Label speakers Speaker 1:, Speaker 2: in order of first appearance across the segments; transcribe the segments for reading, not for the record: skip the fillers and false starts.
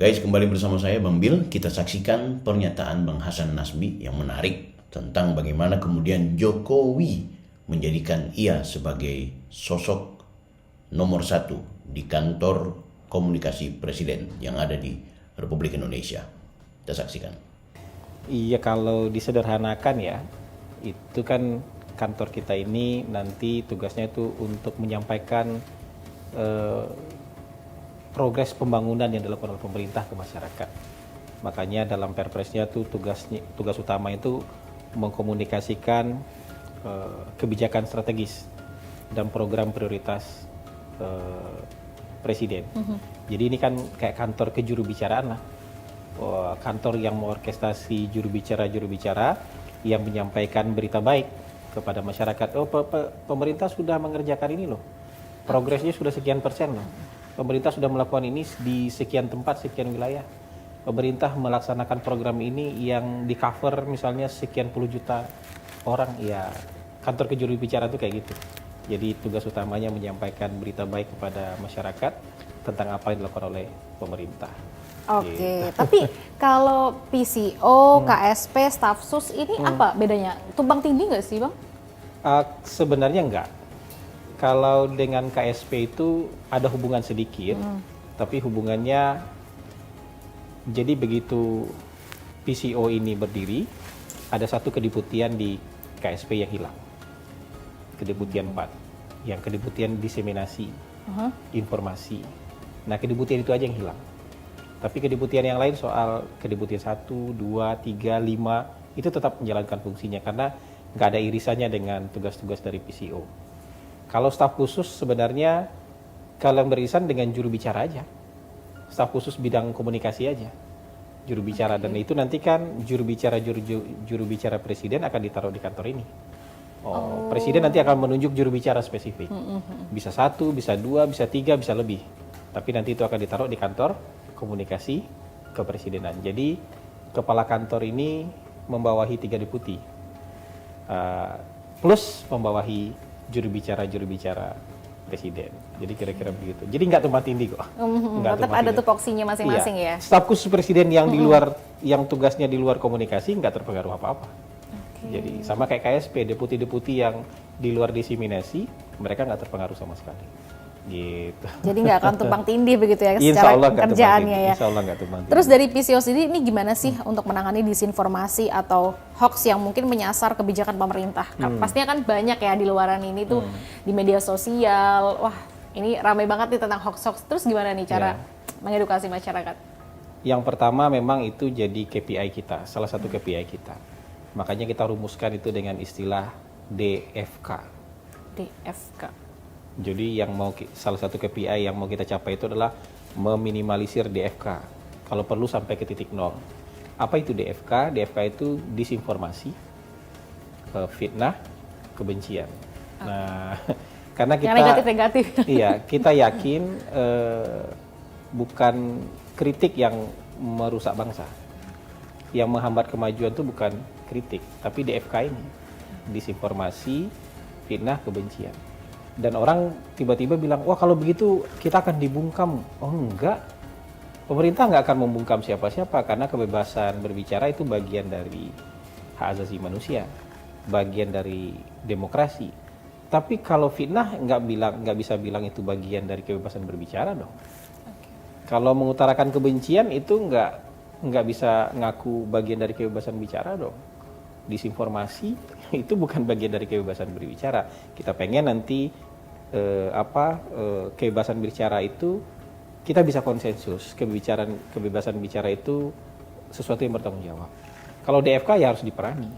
Speaker 1: Guys, kembali bersama saya Bang Bil. Kita saksikan pernyataan Bang Hasan Nasbi yang menarik tentang bagaimana kemudian Jokowi menjadikan ia sebagai sosok nomor satu di kantor komunikasi presiden yang ada di Republik Indonesia. Kita saksikan.
Speaker 2: Iya, kalau disederhanakan ya, itu kan kantor kita ini nanti tugasnya itu untuk menyampaikan progres pembangunan yang dilakukan oleh pemerintah ke masyarakat. Makanya dalam perpresnya tuh tugas utama itu mengkomunikasikan kebijakan strategis dan program prioritas presiden. Jadi ini kan kayak kantor kejurubicaraan lah. Kantor yang mengorkestrasi jurubicara yang menyampaikan berita baik kepada masyarakat. Pemerintah sudah mengerjakan ini loh. Progresnya sudah sekian persen loh. Pemerintah sudah melakukan ini di sekian tempat, sekian wilayah. Pemerintah melaksanakan program ini yang di cover misalnya sekian puluh juta orang. Ya, kantor kejurubicara itu kayak gitu. Jadi tugas utamanya menyampaikan berita baik kepada masyarakat tentang apa yang dilakukan oleh pemerintah.
Speaker 3: Oke,
Speaker 2: Gitu.
Speaker 3: tapi kalau PCO, KSP, staf sus ini apa bedanya? Tumpang tindih nggak sih, Bang?
Speaker 2: Sebenarnya enggak. Kalau dengan KSP itu ada hubungan sedikit, tapi hubungannya jadi begitu PCO ini berdiri, ada satu kedeputian di KSP yang hilang. Kedeputian 4, yang kedeputian diseminasi informasi. Nah, kedeputian itu aja yang hilang. Tapi kedeputian yang lain soal kedeputian 1, 2, 3, 5 itu tetap menjalankan fungsinya karena nggak ada irisannya dengan tugas-tugas dari PCO. Kalau staf khusus sebenarnya kalau yang beririsan dengan juru bicara aja. Staf khusus bidang komunikasi aja. Juru bicara dan itu nanti kan juru bicara presiden akan ditaruh di kantor ini. Presiden nanti akan menunjuk juru bicara spesifik. Bisa 1, bisa 2, bisa 3, bisa lebih. Tapi nanti itu akan ditaruh di kantor komunikasi kepresidenan. Jadi kepala kantor ini membawahi 3 deputi. Plus membawahi juru bicara presiden. Jadi kira-kira begitu. Jadi nggak tumpang tindih kok.
Speaker 3: Tetap ada tupoksinya masing-masing ya.
Speaker 2: Staf khusus presiden yang di luar, yang tugasnya di luar komunikasi nggak terpengaruh apa-apa. Jadi sama kayak KSP, deputi-deputi yang di luar diseminasi, mereka nggak terpengaruh sama sekali. Gitu.
Speaker 3: Jadi nggak akan tumpang tindih begitu ya
Speaker 2: Insya
Speaker 3: secara
Speaker 2: Allah nggak
Speaker 3: kerjaannya ya.
Speaker 2: Insya Allah nggak tumpang tindih.
Speaker 3: Terus dari PCO sendiri ini gimana sih untuk menangani disinformasi atau hoax yang mungkin menyasar kebijakan pemerintah? Pastinya kan banyak ya di luaran ini tuh di media sosial. Wah, ini ramai banget nih tentang hoax-hoax. Terus gimana nih cara mengedukasi masyarakat?
Speaker 2: Yang pertama memang itu jadi KPI kita, salah satu KPI kita. Makanya kita rumuskan itu dengan istilah DFK.
Speaker 3: DFK.
Speaker 2: Jadi yang salah satu KPI yang mau kita capai itu adalah meminimalisir DFK. Kalau perlu sampai ke titik nol. Apa itu DFK? DFK itu disinformasi, fitnah, kebencian. Nah, karena kita
Speaker 3: yang negatif-negatif.
Speaker 2: Iya, kita yakin bukan kritik yang merusak bangsa. Yang menghambat kemajuan itu bukan kritik, tapi DFK ini. Disinformasi, fitnah, kebencian. Dan orang tiba-tiba bilang, wah kalau begitu kita akan dibungkam. Oh enggak, pemerintah nggak akan membungkam siapa-siapa karena kebebasan berbicara itu bagian dari hak asasi manusia, bagian dari demokrasi. Tapi kalau fitnah nggak bisa bilang itu bagian dari kebebasan berbicara dong. Kalau mengutarakan kebencian itu nggak bisa ngaku bagian dari kebebasan bicara dong. Disinformasi itu bukan bagian dari kebebasan berbicara. Kita pengen nanti kebebasan bicara itu kita bisa konsensus. Kebebasan bicara itu sesuatu yang bertanggung jawab. Kalau DFK ya harus diperangi.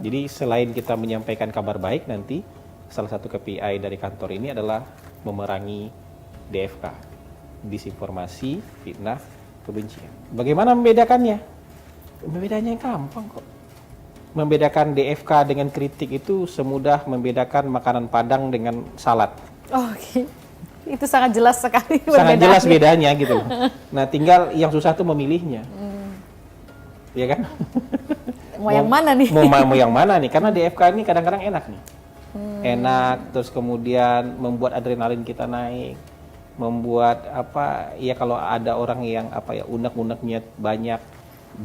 Speaker 2: Jadi selain kita menyampaikan kabar baik nanti salah satu KPI dari kantor ini adalah memerangi DFK, disinformasi, fitnah, kebencian. Bagaimana membedakannya? Membedakannya gampang kok. Membedakan DFK dengan kritik itu semudah membedakan makanan Padang dengan salad.
Speaker 3: Oke. Itu sangat jelas sekali
Speaker 2: Sangat jelas bedanya gitu loh. Nah, tinggal yang susah tuh memilihnya. Iya kan?
Speaker 3: Mau yang mana nih?
Speaker 2: Mau yang mana nih? Karena DFK ini kadang-kadang enak nih. Enak, terus kemudian membuat adrenalin kita naik. membuat ya kalau ada orang yang unek-uneknya banyak,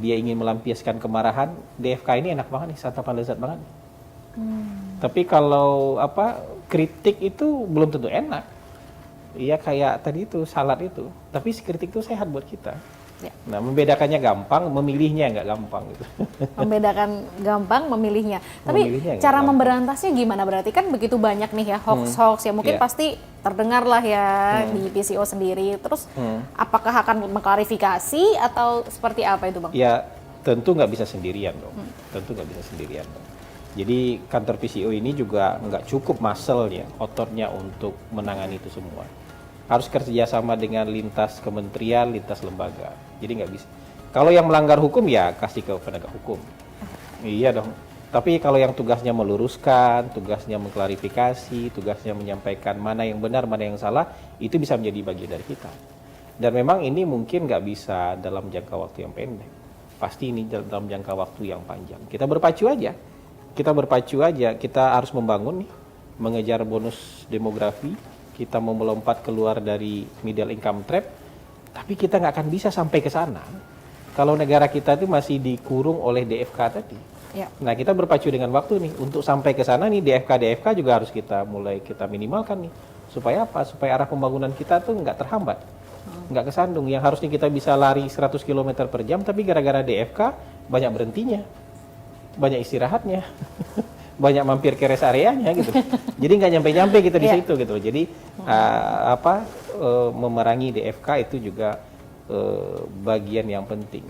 Speaker 2: dia ingin melampiaskan kemarahan, DFK ini enak banget nih, santapan lezat banget. Tapi kalau kritik itu belum tentu enak. Iya kayak tadi itu salad itu, tapi kritik itu sehat buat kita.
Speaker 3: Ya.
Speaker 2: Nah, membedakannya gampang, memilihnya nggak gampang gitu.
Speaker 3: Membedakan gampang, memilihnya. Tapi
Speaker 2: Memilihnya
Speaker 3: cara
Speaker 2: gampang.
Speaker 3: memberantasnya gimana? Berarti kan begitu banyak nih ya hoax-hoax ya mungkin
Speaker 2: Iya.
Speaker 3: pasti terdengar lah ya di PCO sendiri. Terus apakah akan mengklarifikasi atau seperti apa itu Bang?
Speaker 2: Ya tentu nggak bisa sendirian dong, tentu nggak bisa sendirian dong. Jadi kantor PCO ini juga nggak cukup muscle-nya, ototnya untuk menangani itu semua. Harus kerjasama dengan lintas kementerian, lintas lembaga. Jadi nggak bisa. Kalau yang melanggar hukum ya kasih ke penegak hukum. Iya dong. Tapi kalau yang tugasnya meluruskan, tugasnya mengklarifikasi, tugasnya menyampaikan mana yang benar, mana yang salah, itu bisa menjadi bagian dari kita. Dan memang ini mungkin nggak bisa dalam jangka waktu yang pendek. Pasti ini dalam jangka waktu yang panjang. Kita berpacu aja. Kita harus membangun nih, mengejar bonus demografi, kita mau melompat keluar dari middle income trap, tapi kita nggak akan bisa sampai ke sana kalau negara kita itu masih dikurung oleh DFK tadi.
Speaker 3: Ya.
Speaker 2: Nah, kita berpacu dengan waktu nih untuk sampai ke sana nih, DFK juga harus kita minimalkan nih. Supaya apa? Supaya arah pembangunan kita tuh nggak terhambat, nggak kesandung. Yang harusnya kita bisa lari 100 km per jam, tapi gara-gara DFK banyak berhentinya, banyak istirahatnya, banyak mampir ke rest areanya gitu. Jadi nggak nyampe-nyampe kita di situ gitu. Jadi memerangi DFK itu juga bagian yang penting.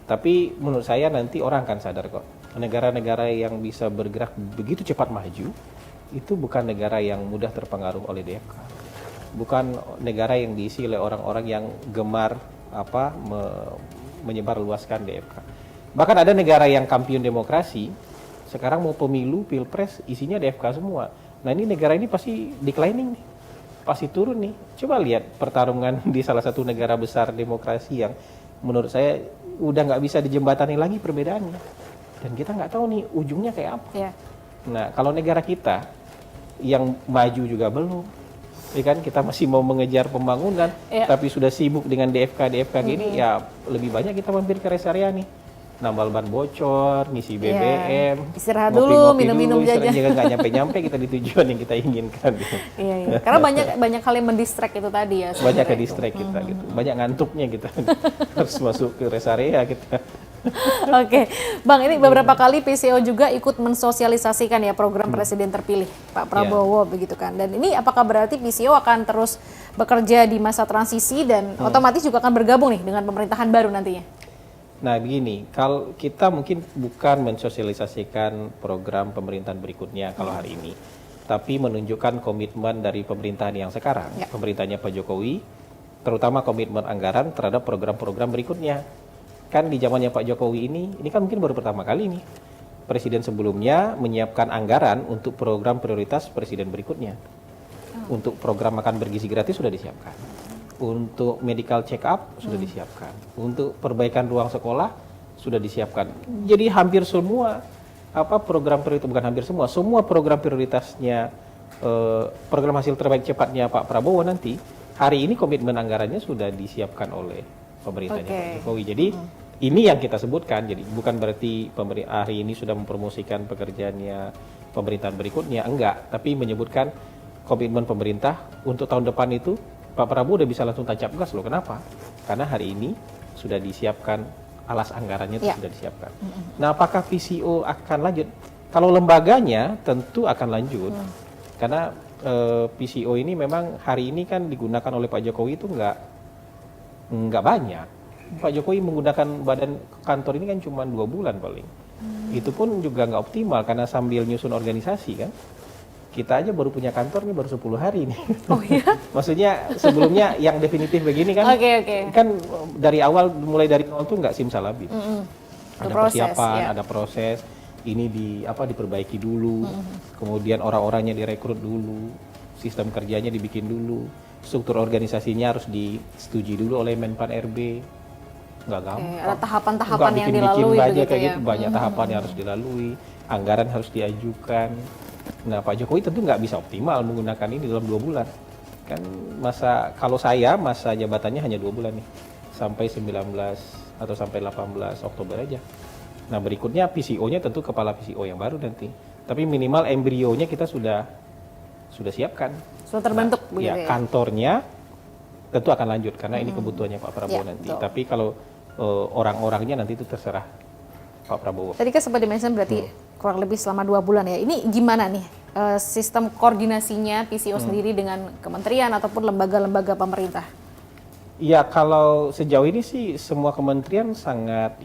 Speaker 2: Tapi menurut saya nanti orang akan sadar kok. Negara-negara yang bisa bergerak begitu cepat maju itu bukan negara yang mudah terpengaruh oleh DFK. Bukan negara yang diisi oleh orang-orang yang gemar menyebarluaskan DFK. Bahkan ada negara yang kampiun demokrasi, sekarang mau pemilu, pilpres, isinya DFK semua. Nah ini negara ini pasti declining nih, pasti turun nih. Coba lihat pertarungan di salah satu negara besar demokrasi yang menurut saya udah nggak bisa dijembatani lagi perbedaannya. Dan kita nggak tahu nih ujungnya kayak apa.
Speaker 3: Ya.
Speaker 2: Nah kalau negara kita yang maju juga belum, ya kan kita masih mau mengejar pembangunan, tapi sudah sibuk dengan DFK gini, ya lebih banyak kita mampir ke rest area nih, nambal ban bocor, ngisi BBM,
Speaker 3: istirahat dulu, minum-minum
Speaker 2: jajan,
Speaker 3: jajan.
Speaker 2: nggak nyampe-nyampe kita di tujuan yang kita inginkan.
Speaker 3: Iya. Karena banyak hal yang mendistract itu tadi ya.
Speaker 2: Banyak ke distract kita gitu, banyak ngantuknya kita harus masuk ke rest area kita.
Speaker 3: Oke, Bang, ini beberapa kali PCO juga ikut mensosialisasikan ya program presiden terpilih Pak Prabowo begitu kan. Dan ini apakah berarti PCO akan terus bekerja di masa transisi dan otomatis juga akan bergabung nih dengan pemerintahan baru nantinya?
Speaker 2: Nah begini, kalau kita mungkin bukan mensosialisasikan program pemerintahan berikutnya kalau hari ini, tapi menunjukkan komitmen dari pemerintahan yang sekarang, pemerintahnya Pak Jokowi, terutama komitmen anggaran terhadap program-program berikutnya. Kan di zamannya Pak Jokowi ini kan mungkin baru pertama kali nih presiden sebelumnya menyiapkan anggaran untuk program prioritas presiden berikutnya. Untuk program makan bergizi gratis sudah disiapkan. Untuk medical check up sudah disiapkan. Untuk perbaikan ruang sekolah sudah disiapkan. Jadi hampir semua program prioritas, bukan hampir semua program prioritasnya program hasil terbaik cepatnya Pak Prabowo nanti hari ini komitmen anggarannya sudah disiapkan oleh pemerintahnya Pak Jokowi. Jadi ini yang kita sebutkan. Jadi bukan berarti hari ini sudah mempromosikan pekerjaannya pemerintahan berikutnya, enggak. Tapi menyebutkan komitmen pemerintah untuk tahun depan itu Pak Prabowo udah bisa langsung tancap gas loh. Kenapa? Karena hari ini sudah disiapkan alas anggarannya itu sudah disiapkan. Nah, apakah PCO akan lanjut? Kalau lembaganya tentu akan lanjut. Karena PCO ini memang hari ini kan digunakan oleh Pak Jokowi itu nggak banyak. Pak Jokowi menggunakan badan kantor ini kan cuma 2 bulan paling. Itu pun juga nggak optimal karena sambil nyusun organisasi kan. Kita aja baru punya kantor nih baru 10 hari nih.
Speaker 3: Oh iya?
Speaker 2: Maksudnya sebelumnya yang definitif begini kan. Kan dari awal mulai dari nol tuh nggak simsalabim. Ada persiapan, ada proses. Ini diperbaiki dulu. Kemudian orang-orangnya direkrut dulu. Sistem kerjanya dibikin dulu. Struktur organisasinya harus disetujui dulu oleh Menpan RB. Nggak gampang.
Speaker 3: Ada tahapan-tahapan yang dilalui
Speaker 2: begitu kayak gitu, banyak tahapan yang harus dilalui, anggaran harus diajukan. Nah Pak Jokowi tentu nggak bisa optimal menggunakan ini dalam 2 bulan. Kan kalau saya masa jabatannya hanya 2 bulan nih, sampai 19 atau sampai 18 Oktober aja. Nah berikutnya PCO-nya tentu kepala PCO yang baru nanti. Tapi minimal embrionya kita sudah siapkan.
Speaker 3: Sudah terbentuk
Speaker 2: Nah,
Speaker 3: begitu ya?
Speaker 2: Kantornya tentu akan lanjut karena ini kebutuhannya Pak Prabowo
Speaker 3: Ya,
Speaker 2: nanti.
Speaker 3: betul.
Speaker 2: Tapi kalau orang-orangnya nanti itu terserah Pak Prabowo.
Speaker 3: Tadi kan sempat dimention berarti kurang lebih selama 2 bulan ya. Ini gimana nih sistem koordinasinya PCO sendiri dengan kementerian ataupun lembaga-lembaga pemerintah?
Speaker 2: Ya kalau sejauh ini sih semua kementerian sangat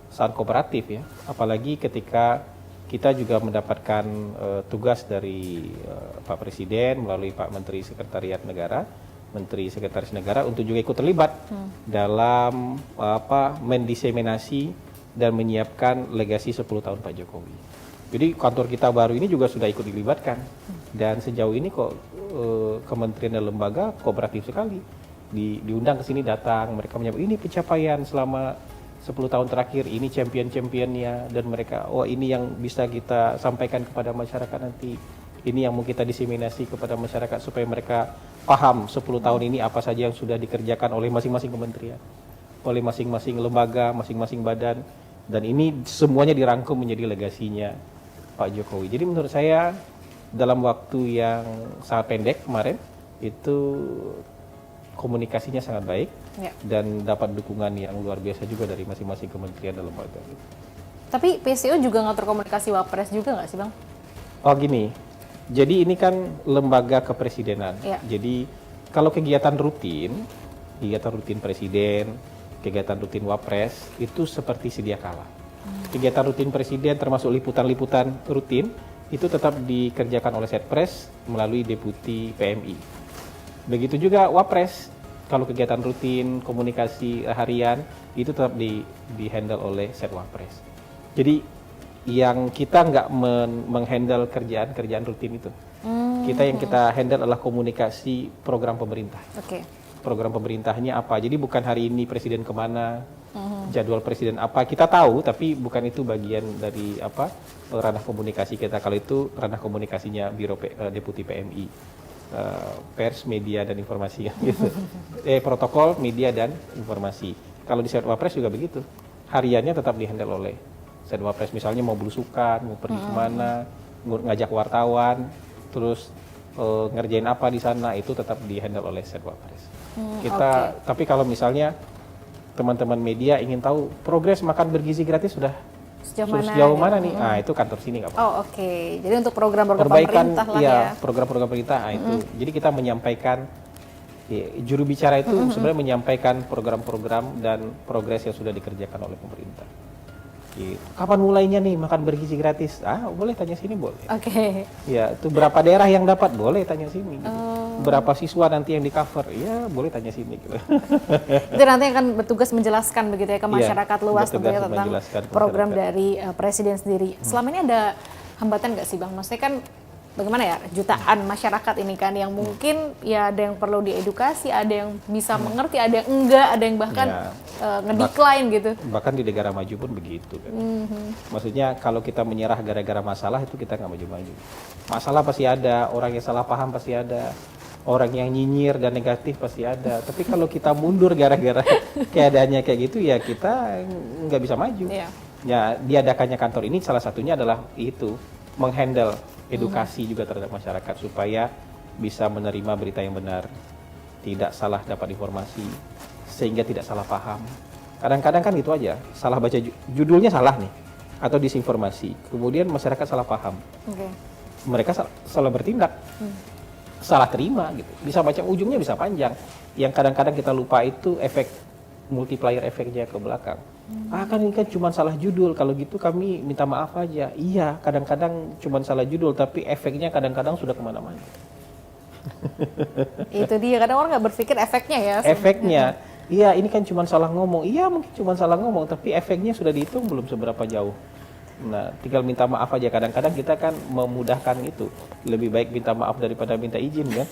Speaker 2: sangat kooperatif ya. Apalagi ketika kita juga mendapatkan tugas dari Pak Presiden melalui Pak Menteri Sekretariat Negara, Menteri Sekretaris Negara untuk juga ikut terlibat dalam mendiseminasi dan menyiapkan legasi 10 tahun Pak Jokowi. Jadi kantor kita baru ini juga sudah ikut dilibatkan dan sejauh ini kok kementerian dan lembaga kooperatif sekali. Diundang ke sini datang, mereka menyebut ini pencapaian selama 10 tahun terakhir, ini champion-championnya dan mereka, ini yang bisa kita sampaikan kepada masyarakat nanti. Ini yang mau kita diseminasi kepada masyarakat supaya mereka paham 10 tahun ini apa saja yang sudah dikerjakan oleh masing-masing kementerian, oleh masing-masing lembaga, masing-masing badan, dan ini semuanya dirangkum menjadi legasinya Pak Jokowi. Jadi menurut saya dalam waktu yang sangat pendek kemarin itu komunikasinya sangat baik dan dapat dukungan yang luar biasa juga dari masing-masing kementerian dan lembaga.
Speaker 3: Tapi PCO juga ngatur komunikasi Wapres juga nggak sih Bang?
Speaker 2: Oh gini, jadi ini kan lembaga kepresidenan.
Speaker 3: Ya.
Speaker 2: Jadi kalau kegiatan rutin Presiden, kegiatan rutin Wapres itu seperti sedia kala. Kegiatan rutin Presiden termasuk liputan-liputan rutin itu tetap dikerjakan oleh Setpres melalui Deputi PMI. Begitu juga Wapres, kalau kegiatan rutin, komunikasi harian, itu tetap di-handle oleh Setwapres. Jadi yang kita nggak menghandle kerjaan rutin itu. Yang kita handle adalah komunikasi program pemerintah.
Speaker 3: Oke.
Speaker 2: Program pemerintahnya apa, jadi bukan hari ini Presiden kemana, jadwal Presiden apa, kita tahu, tapi bukan itu bagian dari ranah komunikasi kita. Kalau itu ranah komunikasinya Biro Deputi PMI. Pers, media, dan informasi gitu. Protokol, media, dan informasi. Kalau di Setwapres juga begitu. Hariannya tetap dihandle oleh Setwapres. Misalnya mau belusukan, mau pergi kemana, ngajak wartawan, terus ngerjain apa di sana, itu tetap dihandle oleh Setwapres. Tapi kalau misalnya teman-teman media ingin tahu progres makan bergizi gratis sudah sejauh mana nih? Nah, itu kantor sini nggak apa-apa.
Speaker 3: Oh, oke. Jadi untuk program-program pemerintah lah ya.
Speaker 2: Program-program pemerintah itu. Jadi kita menyampaikan juru bicara itu sebenarnya menyampaikan program-program dan progres yang sudah dikerjakan oleh pemerintah. Gitu. Kapan mulainya nih makan bergizi gratis? Boleh tanya sini boleh.
Speaker 3: Oke.
Speaker 2: Ya, itu berapa daerah yang dapat? Boleh tanya sini. Gitu. Berapa siswa nanti yang di cover? Ya, boleh tanya sini. Gitu.
Speaker 3: Itu nanti akan bertugas menjelaskan begitu ya ke masyarakat luas tentunya tentang program dari Presiden sendiri. Selama ini ada hambatan nggak sih Bang? Maksudnya kan bagaimana ya, jutaan masyarakat ini kan yang mungkin ya ada yang perlu diedukasi, ada yang bisa mengerti, ada yang enggak, ada yang bahkan ngedecline gitu.
Speaker 2: Bahkan di negara maju pun begitu kan. Maksudnya kalau kita menyerah gara-gara masalah itu kita nggak maju-maju. Masalah pasti ada, orang yang salah paham pasti ada, orang yang nyinyir dan negatif pasti ada. Tapi kalau kita mundur gara-gara keadaannya kayak gitu ya kita nggak bisa maju. Ya diadakannya kantor ini salah satunya adalah itu, menghandle edukasi juga terhadap masyarakat supaya bisa menerima berita yang benar, tidak salah dapat informasi, sehingga tidak salah paham. Kadang-kadang kan gitu aja, salah baca judulnya salah nih, atau disinformasi, kemudian masyarakat salah paham, mereka salah bertindak, salah terima gitu. Bisa baca ujungnya bisa panjang. Yang kadang-kadang kita lupa itu efek multiplier efeknya ke belakang. Kan ini kan cuma salah judul, kalau gitu kami minta maaf aja. Iya, kadang-kadang cuma salah judul, tapi efeknya kadang-kadang sudah kemana-mana.
Speaker 3: Itu dia, kadang orang nggak berpikir efeknya ya.
Speaker 2: Efeknya, iya ini kan cuma salah ngomong. Iya mungkin cuma salah ngomong, tapi efeknya sudah dihitung belum seberapa jauh. Nah, tinggal minta maaf aja. Kadang-kadang kita kan memudahkan itu. Lebih baik minta maaf daripada minta izin kan.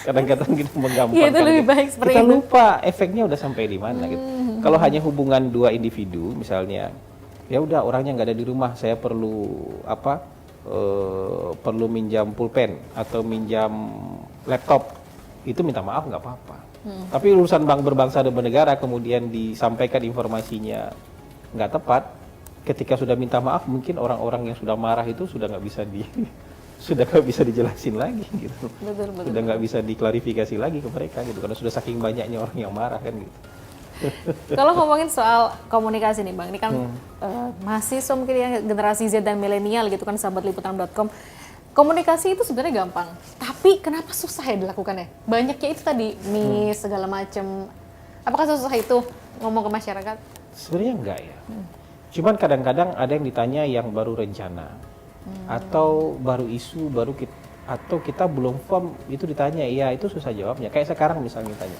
Speaker 2: Kadang-kadang kita menggampangkan.
Speaker 3: Ya, itu lebih baik seperti
Speaker 2: kita
Speaker 3: itu.
Speaker 2: lupa efeknya udah sampai di mana gitu. Kalau hanya hubungan dua individu misalnya, ya udah orangnya nggak ada di rumah, saya perlu perlu minjam pulpen atau minjam laptop, itu minta maaf nggak apa-apa. Tapi urusan bank berbangsa dan bernegara kemudian disampaikan informasinya nggak tepat, ketika sudah minta maaf mungkin orang-orang yang sudah marah itu sudah nggak bisa sudah nggak bisa dijelasin lagi gitu.
Speaker 3: Betul.
Speaker 2: Sudah nggak bisa diklarifikasi lagi ke mereka gitu, karena sudah saking banyaknya orang yang marah kan gitu.
Speaker 3: Kalau ngomongin soal komunikasi nih Bang, ini kan mahasiswa mungkin yang generasi Z dan milenial gitu kan, sahabat liputan.com. Komunikasi itu sebenarnya gampang, tapi kenapa susah ya dilakukannya? Banyaknya itu tadi miss segala macam. Apakah susah itu ngomong ke masyarakat?
Speaker 2: Sebenarnya enggak ya. Cuman kadang-kadang ada yang ditanya yang baru rencana atau baru isu, atau kita belum firm, itu ditanya, ya itu susah jawabnya. Kayak sekarang misalnya ditanya,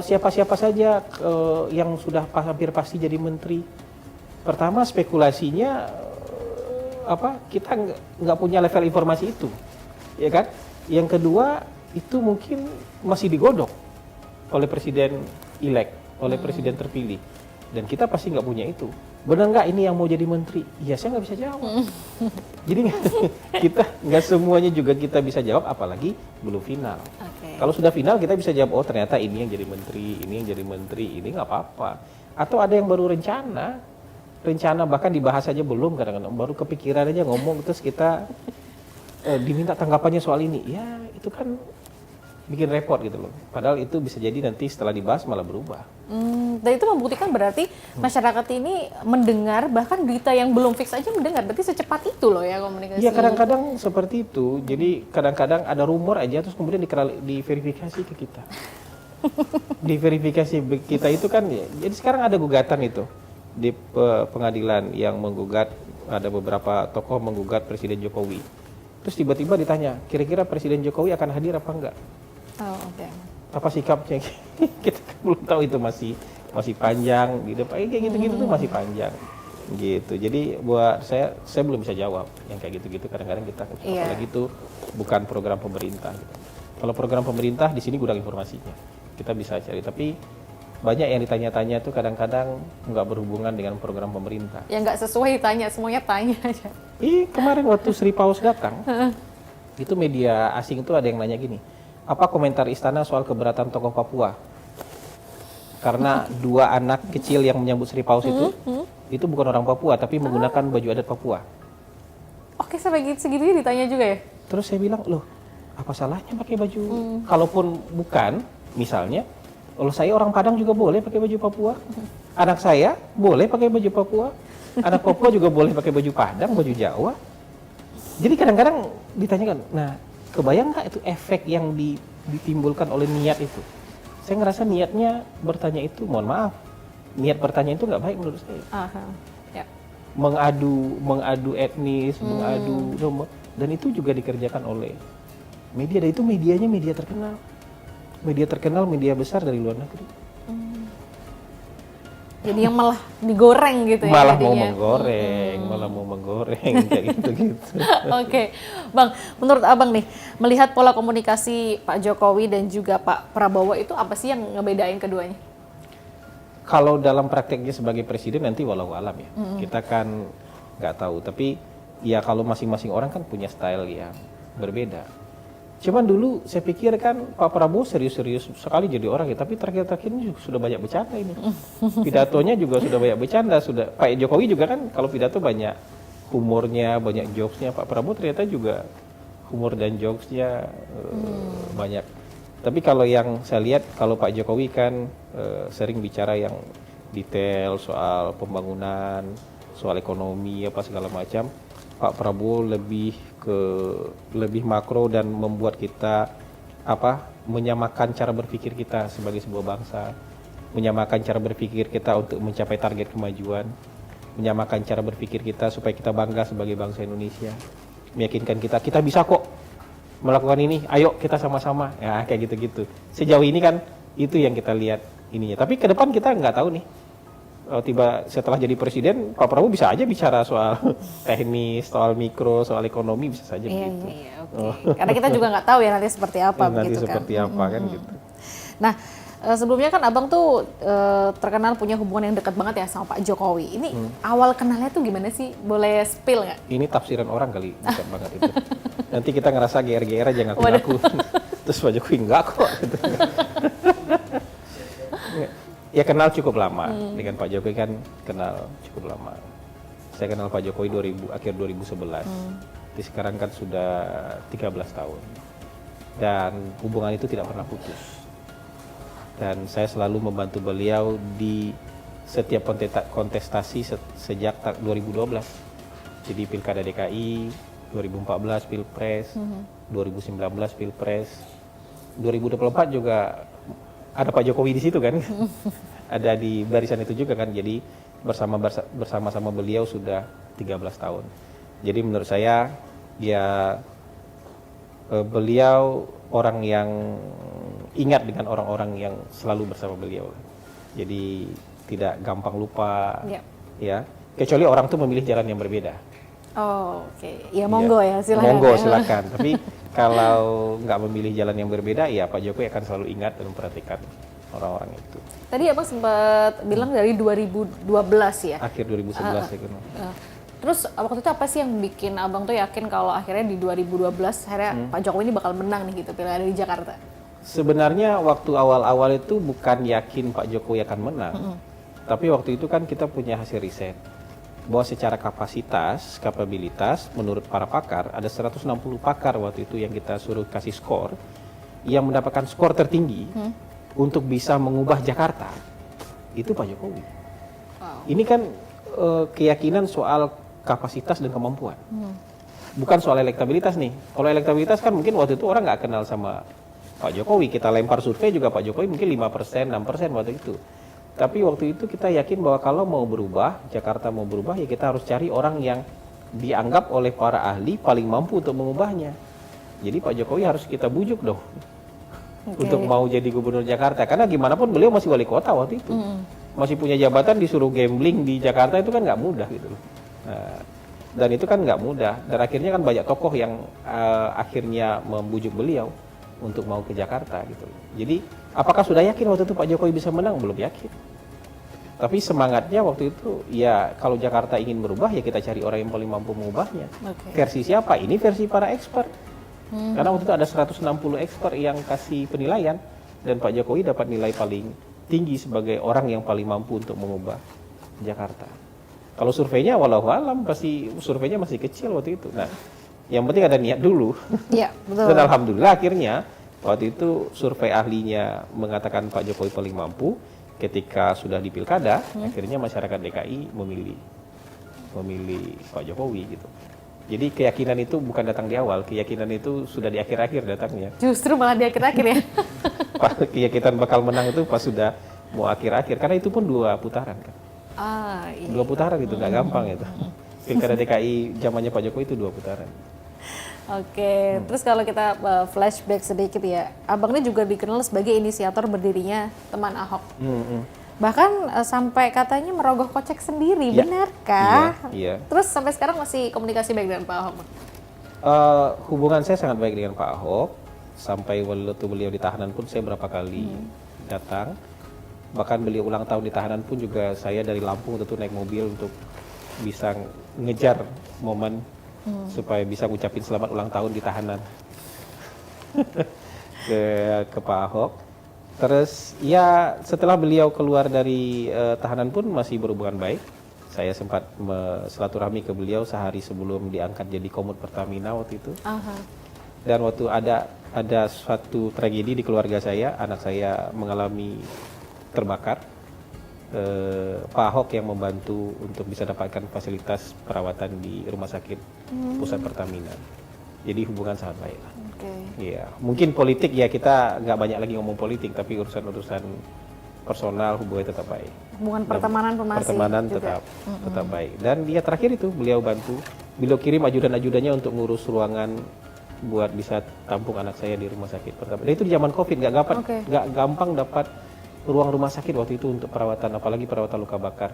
Speaker 2: siapa-siapa saja yang sudah hampir pasti jadi menteri. Pertama spekulasinya kita nggak punya level informasi itu, ya kan? Yang kedua itu mungkin masih digodok oleh presiden elect, oleh presiden terpilih, dan kita pasti nggak punya itu. Benar nggak ini yang mau jadi menteri? Ya saya nggak bisa jawab. Jadi kita nggak semuanya juga kita bisa jawab, apalagi belum final. Kalau sudah final kita bisa jawab, oh ternyata ini yang jadi menteri, ini yang jadi menteri, ini nggak apa-apa. Atau ada yang baru rencana bahkan dibahas aja belum, kadang-kadang baru kepikiran aja ngomong, terus kita diminta tanggapannya soal ini, ya itu kan bikin repot gitu loh. Padahal itu bisa jadi nanti setelah dibahas malah berubah.
Speaker 3: Dan itu membuktikan berarti masyarakat ini mendengar, bahkan berita yang belum fix aja mendengar, berarti secepat itu loh ya komunikasi.
Speaker 2: Iya kadang-kadang seperti itu, jadi kadang-kadang ada rumor aja terus kemudian diverifikasi ke kita. Diverifikasi kita itu kan, jadi sekarang ada gugatan itu di pengadilan yang menggugat, ada beberapa tokoh menggugat Presiden Jokowi. Terus tiba-tiba ditanya, kira-kira Presiden Jokowi akan hadir apa enggak?
Speaker 3: Oh, oke.
Speaker 2: Apa sikapnya? Kita kan belum tahu, itu masih panjang gitu. Kayak gitu-gitu tuh masih panjang. Gitu. Jadi buat saya belum bisa jawab yang kayak gitu-gitu. Kadang-kadang kita apalagi itu bukan program pemerintah gitu. Kalau program pemerintah di sini gudang informasinya. Kita bisa cari, tapi banyak yang ditanya-tanya tuh kadang-kadang nggak berhubungan dengan program pemerintah.
Speaker 3: Yang nggak sesuai ditanya, semuanya tanya aja.
Speaker 2: Kemarin waktu Sri Paus datang, itu media asing tuh ada yang nanya gini, apa komentar istana soal keberatan tokoh Papua? Karena dua anak kecil yang menyambut Sri Paus itu bukan orang Papua, tapi menggunakan baju adat Papua.
Speaker 3: Oke, sampai segitunya ditanya juga ya?
Speaker 2: Terus saya bilang, loh apa salahnya pakai baju? Kalaupun bukan, misalnya, kalau saya orang Padang juga boleh pakai baju Papua. Anak saya boleh pakai baju Papua. Anak Papua juga boleh pakai baju Padang, baju Jawa. Jadi kadang-kadang ditanyakan, nah kebayang nggak itu efek yang ditimbulkan oleh niat itu? Saya ngerasa niatnya bertanya itu, mohon maaf, niat bertanya itu nggak baik menurut saya.
Speaker 3: Ya.
Speaker 2: Mengadu etnis, mengadu nomor, dan itu juga dikerjakan oleh media, dan itu medianya media terkenal, media besar dari luar negeri.
Speaker 3: Jadi yang malah digoreng gitu ya
Speaker 2: Malah
Speaker 3: jadinya.
Speaker 2: malah mau menggoreng kayak gitu-gitu.
Speaker 3: Oke, Bang, menurut Abang nih, melihat pola komunikasi Pak Jokowi dan juga Pak Prabowo itu apa sih yang ngebedain keduanya?
Speaker 2: Kalau dalam prakteknya sebagai presiden nanti walau alam ya, kita kan nggak tahu. Tapi ya kalau masing-masing orang kan punya style yang berbeda. Cuman dulu saya pikir kan Pak Prabowo serius-serius sekali jadi orang ya, tapi terakhir-terakhir ini sudah banyak bercanda ini. Pidatonya juga sudah banyak bercanda, Pak Jokowi juga kan kalau pidato banyak humornya, banyak jokesnya. Pak Prabowo ternyata juga humor dan jokesnya banyak. Tapi kalau yang saya lihat, kalau Pak Jokowi kan sering bicara yang detail soal pembangunan, soal ekonomi apa segala macam. Pak Prabowo lebih makro dan membuat kita menyamakan cara berpikir kita sebagai sebuah bangsa, menyamakan cara berpikir kita untuk mencapai target kemajuan, menyamakan cara berpikir kita supaya kita bangga sebagai bangsa Indonesia, meyakinkan kita bisa kok melakukan ini, ayo kita sama-sama, ya kayak gitu-gitu. Sejauh ini kan itu yang kita lihat ininya. Tapi ke depan kita nggak tahu nih. Setelah jadi presiden, Pak Prabowo bisa aja bicara soal teknis, soal mikro, soal ekonomi, bisa saja begitu.
Speaker 3: Iya, oke. Karena kita juga nggak tahu ya nanti seperti apa
Speaker 2: nanti
Speaker 3: begitu
Speaker 2: seperti
Speaker 3: kan.
Speaker 2: apa kan gitu.
Speaker 3: Nah, Sebelumnya kan abang tuh terkenal punya hubungan yang dekat banget ya sama Pak Jokowi. Ini awal kenalnya tuh gimana sih? Boleh spill nggak?
Speaker 2: Ini tafsiran orang kali, dekat banget itu. Nanti kita ngerasa GR-GR aja
Speaker 3: Waduh.
Speaker 2: ngaku-ngaku. Terus Pak Jokowi enggak kok. Gitu. Ya kenal cukup lama. Dengan Pak Jokowi kan kenal cukup lama. Saya kenal Pak Jokowi akhir 2011. Jadi sekarang kan sudah 13 tahun. Dan hubungan itu tidak pernah putus. Dan saya selalu membantu beliau di setiap kontestasi sejak 2012. Jadi Pilkada DKI, 2014 Pilpres, 2019 Pilpres, 2024 juga ada Pak Jokowi di situ kan. Ada di barisan itu juga kan. Jadi bersama-sama beliau sudah 13 tahun. Jadi menurut saya ya beliau orang yang ingat dengan orang-orang yang selalu bersama beliau. Jadi tidak gampang lupa, ya. Kecuali orang tuh memilih jalan yang berbeda.
Speaker 3: Oh, oke. Ya monggo ya, silakan.
Speaker 2: Monggo
Speaker 3: ya.
Speaker 2: silakan. Tapi kalau nggak memilih jalan yang berbeda, ya Pak Jokowi akan selalu ingat dan memperhatikan orang-orang itu.
Speaker 3: Tadi abang sempat bilang dari 2012 ya.
Speaker 2: Akhir 2011 saya kenal.
Speaker 3: Terus waktu itu apa sih yang bikin abang tuh yakin kalau akhirnya di 2012 akhirnya Pak Jokowi ini bakal menang nih gitu pilkada di Jakarta?
Speaker 2: Sebenarnya waktu awal-awal itu bukan yakin Pak Jokowi akan menang, tapi waktu itu kan kita punya hasil riset bahwa secara kapabilitas menurut para pakar ada 160 pakar waktu itu yang kita suruh kasih skor yang mendapatkan skor tertinggi untuk bisa mengubah Jakarta itu Pak Jokowi.
Speaker 3: Wow.
Speaker 2: Ini kan keyakinan soal kapasitas dan kemampuan, bukan soal elektabilitas nih. Kalau elektabilitas kan mungkin waktu itu orang nggak kenal sama Pak Jokowi, kita lempar survei juga Pak Jokowi mungkin 5%, 6% waktu itu. Tapi waktu itu kita yakin bahwa kalau mau berubah, Jakarta mau berubah, ya kita harus cari orang yang dianggap oleh para ahli paling mampu untuk mengubahnya. Jadi Pak Jokowi harus kita bujuk dong untuk mau jadi gubernur Jakarta. Karena gimana pun beliau masih wali kota waktu itu. Masih punya jabatan, disuruh gambling di Jakarta itu kan nggak mudah gitu loh. Nah, dan itu kan nggak mudah. Dan akhirnya kan banyak tokoh yang akhirnya membujuk beliau untuk mau ke Jakarta gitu. Jadi apakah sudah yakin waktu itu Pak Jokowi bisa menang? Belum yakin. Tapi semangatnya waktu itu ya kalau Jakarta ingin berubah ya kita cari orang yang paling mampu mengubahnya. Versi siapa? Ini versi para expert. Karena waktu itu ada 160 expert yang kasih penilaian dan Pak Jokowi dapat nilai paling tinggi sebagai orang yang paling mampu untuk mengubah Jakarta. Kalau surveinya walau alam pasti surveinya masih kecil waktu itu. Nah, yang penting ada niat dulu.
Speaker 3: Iya, betul.
Speaker 2: Dan alhamdulillah akhirnya waktu itu survei ahlinya mengatakan Pak Jokowi paling mampu. Ketika sudah di pilkada, akhirnya masyarakat DKI memilih Pak Jokowi gitu. Jadi keyakinan itu bukan datang di awal, keyakinan itu sudah di akhir-akhir datangnya.
Speaker 3: Justru malah di akhir-akhir ya.
Speaker 2: Keyakinan bakal menang itu pas sudah mau akhir-akhir, karena itu pun 2 putaran kan.
Speaker 3: Iya.
Speaker 2: 2 putaran itu nggak gampang itu. Pilkada DKI zamannya Pak Jokowi itu 2 putaran.
Speaker 3: Oke, terus kalau kita flashback sedikit ya, abang ini juga dikenal sebagai inisiator berdirinya teman Ahok. Bahkan sampai katanya merogoh kocek sendiri,
Speaker 2: Ya.
Speaker 3: benarkah?
Speaker 2: Iya.
Speaker 3: Terus sampai sekarang masih komunikasi baik dengan Pak Ahok?
Speaker 2: Hubungan saya sangat baik dengan Pak Ahok. Sampai waktu beliau di tahanan pun saya berapa kali datang. Bahkan beliau ulang tahun di tahanan pun juga saya dari Lampung tentu naik mobil untuk bisa ngejar momen supaya bisa ngucapin selamat ulang tahun di tahanan ke Pak Ahok. Terus ya setelah beliau keluar dari tahanan pun masih berhubungan baik. Saya sempat silaturahmi ke beliau sehari sebelum diangkat jadi Komut Pertamina waktu itu. Dan waktu ada suatu tragedi di keluarga saya, anak saya mengalami terbakar. Pak Ahok yang membantu untuk bisa dapatkan fasilitas perawatan di rumah sakit pusat Pertamina. Jadi hubungan sangat baik lah. Iya, mungkin politik ya kita nggak banyak lagi ngomong politik, tapi urusan-urusan personal hubungannya tetap baik.
Speaker 3: Hubungan pertemanan pun masih
Speaker 2: Pertemanan
Speaker 3: juga.
Speaker 2: tetap baik. Dan dia terakhir itu beliau bantu, beliau kirim ajudan-ajudannya untuk ngurus ruangan buat bisa tampung anak saya di rumah sakit Pertamina. Dan itu di zaman COVID nggak gampang dapat ruang rumah sakit waktu itu untuk perawatan, apalagi perawatan luka bakar.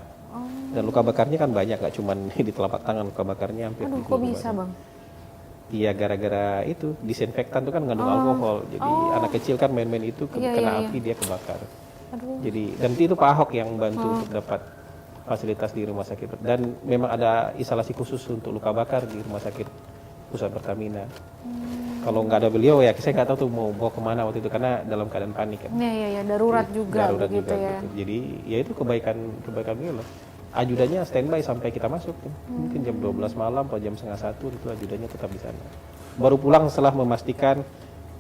Speaker 2: Dan luka bakarnya kan banyak, nggak cuma di telapak tangan, luka bakarnya hampir.
Speaker 3: Aduh, kok bisa bang?
Speaker 2: Iya, gara-gara itu disinfektan tuh kan mengandung alkohol. Jadi anak kecil kan main-main itu
Speaker 3: Iya,
Speaker 2: kena
Speaker 3: iya,
Speaker 2: api dia kebakar.
Speaker 3: Aduh.
Speaker 2: Jadi dan itu Pak Ahok yang bantu untuk dapat fasilitas di rumah sakit dan memang ada instalasi khusus untuk luka bakar di rumah sakit pusat Pertamina. Kalau nggak ada beliau ya saya nggak tahu tuh mau bawa kemana waktu itu karena dalam keadaan panik kan.
Speaker 3: Iya, darurat juga
Speaker 2: Darurat
Speaker 3: begitu
Speaker 2: juga,
Speaker 3: ya.
Speaker 2: gitu. Jadi ya itu kebaikan beliau loh. Ajudannya standby sampai kita masuk tuh. Mungkin jam 12 malam atau jam setengah 1 itu ajudannya tetap di sana. Baru pulang setelah memastikan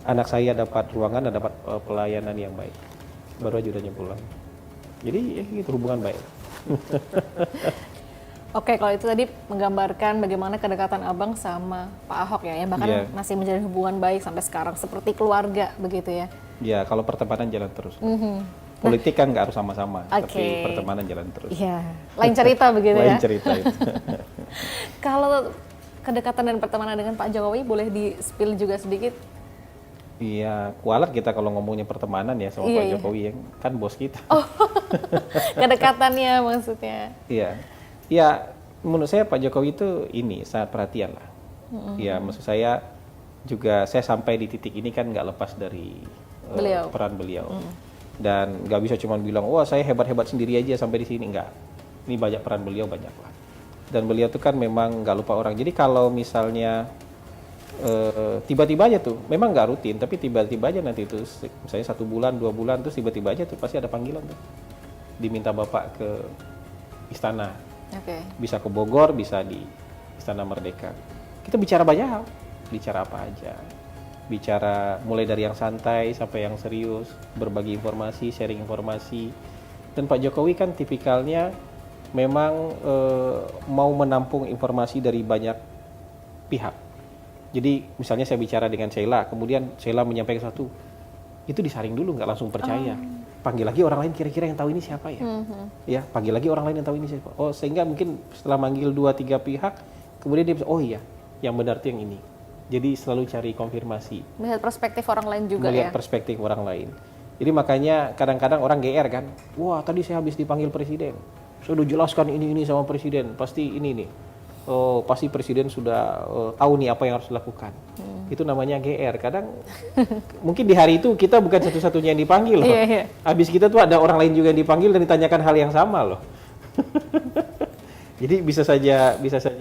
Speaker 2: anak saya dapat ruangan dan dapat pelayanan yang baik. Baru ajudannya pulang. Jadi ya gitu hubungan baik.
Speaker 3: Oke, kalau itu tadi menggambarkan bagaimana kedekatan Abang sama Pak Ahok ya, yang bahkan
Speaker 2: Iya.
Speaker 3: masih menjalin hubungan baik sampai sekarang seperti keluarga begitu ya.
Speaker 2: Ya kalau pertemanan jalan terus. Politik kan nggak harus sama-sama,
Speaker 3: Oke.
Speaker 2: tapi pertemanan jalan terus.
Speaker 3: Iya, lain cerita begitu ya.
Speaker 2: Lain cerita itu.
Speaker 3: Kalau kedekatan dan pertemanan dengan Pak Jokowi boleh di-spill juga sedikit?
Speaker 2: Iya, kualat kita kalau ngomongnya pertemanan ya sama
Speaker 3: Iya,
Speaker 2: Pak
Speaker 3: iya.
Speaker 2: Jokowi yang kan bos kita.
Speaker 3: Kedekatannya maksudnya.
Speaker 2: Iya, ya menurut saya Pak Jokowi itu ini sangat perhatian lah. Iya, maksud saya juga saya sampai di titik ini kan nggak lepas dari
Speaker 3: Beliau.
Speaker 2: peran beliau. Dan nggak bisa cuma bilang, wah saya hebat-hebat sendiri aja sampai di sini, nggak. Ini banyak peran beliau banyak lah. Dan beliau tuh kan memang nggak lupa orang. Jadi kalau misalnya tiba-tiba aja tuh, memang nggak rutin, tapi tiba-tiba aja nanti itu, misalnya 1 bulan, 2 bulan, terus tiba-tiba aja tuh pasti ada panggilan tuh, diminta bapak ke istana,
Speaker 3: Oke.
Speaker 2: bisa ke Bogor, bisa di Istana Merdeka. Kita bicara banyak hal, bicara apa aja, bicara mulai dari yang santai sampai yang serius, berbagi informasi, sharing informasi. Dan Pak Jokowi kan tipikalnya memang mau menampung informasi dari banyak pihak. Jadi misalnya saya bicara dengan Sheila, kemudian Sheila menyampaikan sesuatu, itu disaring dulu, nggak langsung percaya. Panggil lagi orang lain kira-kira yang tahu ini siapa ya? Ya, panggil lagi orang lain yang tahu ini siapa. Oh, sehingga mungkin setelah manggil 2-3 pihak, kemudian dia bisa, oh iya, yang benar itu yang ini. Jadi selalu cari konfirmasi,
Speaker 3: Melihat perspektif orang lain juga
Speaker 2: melihat
Speaker 3: ya.
Speaker 2: perspektif orang lain. Jadi makanya kadang-kadang orang GR kan, wah tadi saya habis dipanggil presiden, saya udah jelaskan ini sama presiden, pasti ini nih. Oh, pasti presiden sudah tahu nih apa yang harus dilakukan. Itu namanya GR. Kadang mungkin di hari itu kita bukan satu-satunya yang dipanggil loh.
Speaker 3: Iya, iya.
Speaker 2: Habis kita tuh ada orang lain juga yang dipanggil dan ditanyakan hal yang sama loh. Jadi bisa saja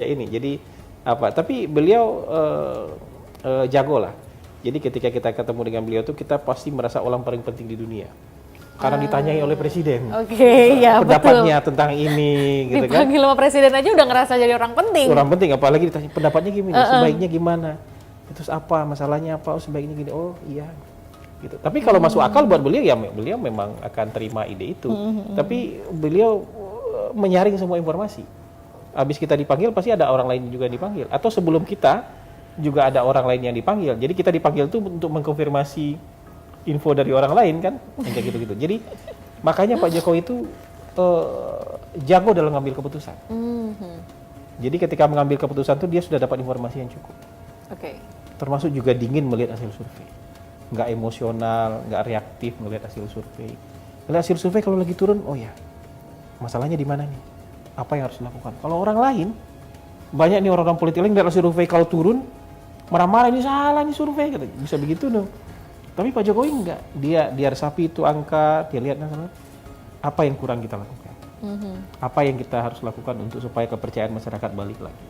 Speaker 2: ini. Jadi apa? Tapi beliau jago lah. Jadi ketika kita ketemu dengan beliau tuh kita pasti merasa orang paling penting di dunia. Karena ditanyai oleh presiden.
Speaker 3: Oke, ya betul.
Speaker 2: Pendapatnya tentang ini gitu kan.
Speaker 3: Dipanggil sama presiden aja udah ngerasa jadi orang penting.
Speaker 2: Orang penting, apalagi ditanya pendapatnya gimana, sebaiknya gimana, terus apa masalahnya apa, oh sebaiknya gini, oh iya gitu. Tapi kalau masuk akal buat beliau ya beliau memang akan terima ide itu. Tapi beliau menyaring semua informasi. Habis kita dipanggil pasti ada orang lain juga yang dipanggil, atau sebelum kita juga ada orang lain yang dipanggil. Jadi kita dipanggil tuh untuk mengkonfirmasi info dari orang lain kan, yang kayak gitu-gitu. Jadi makanya Pak Jokowi itu jago dalam mengambil keputusan. Jadi ketika mengambil keputusan tuh dia sudah dapat informasi yang cukup.
Speaker 3: Oke.
Speaker 2: Termasuk juga dingin melihat hasil survei, nggak emosional, nggak reaktif melihat hasil survei. Melihat hasil survei kalau lagi turun, oh ya, masalahnya di mana nih? Apa yang harus dilakukan? Kalau orang lain, banyak nih orang-orang politik lain melihat hasil survei kalau turun, marah-marah ini salah nih survei, gitu. Bisa begitu dong. Tapi Pak Jokowi enggak, dia resapi itu angka, dia lihat apa yang kurang kita lakukan, apa yang kita harus lakukan untuk supaya kepercayaan masyarakat balik lagi.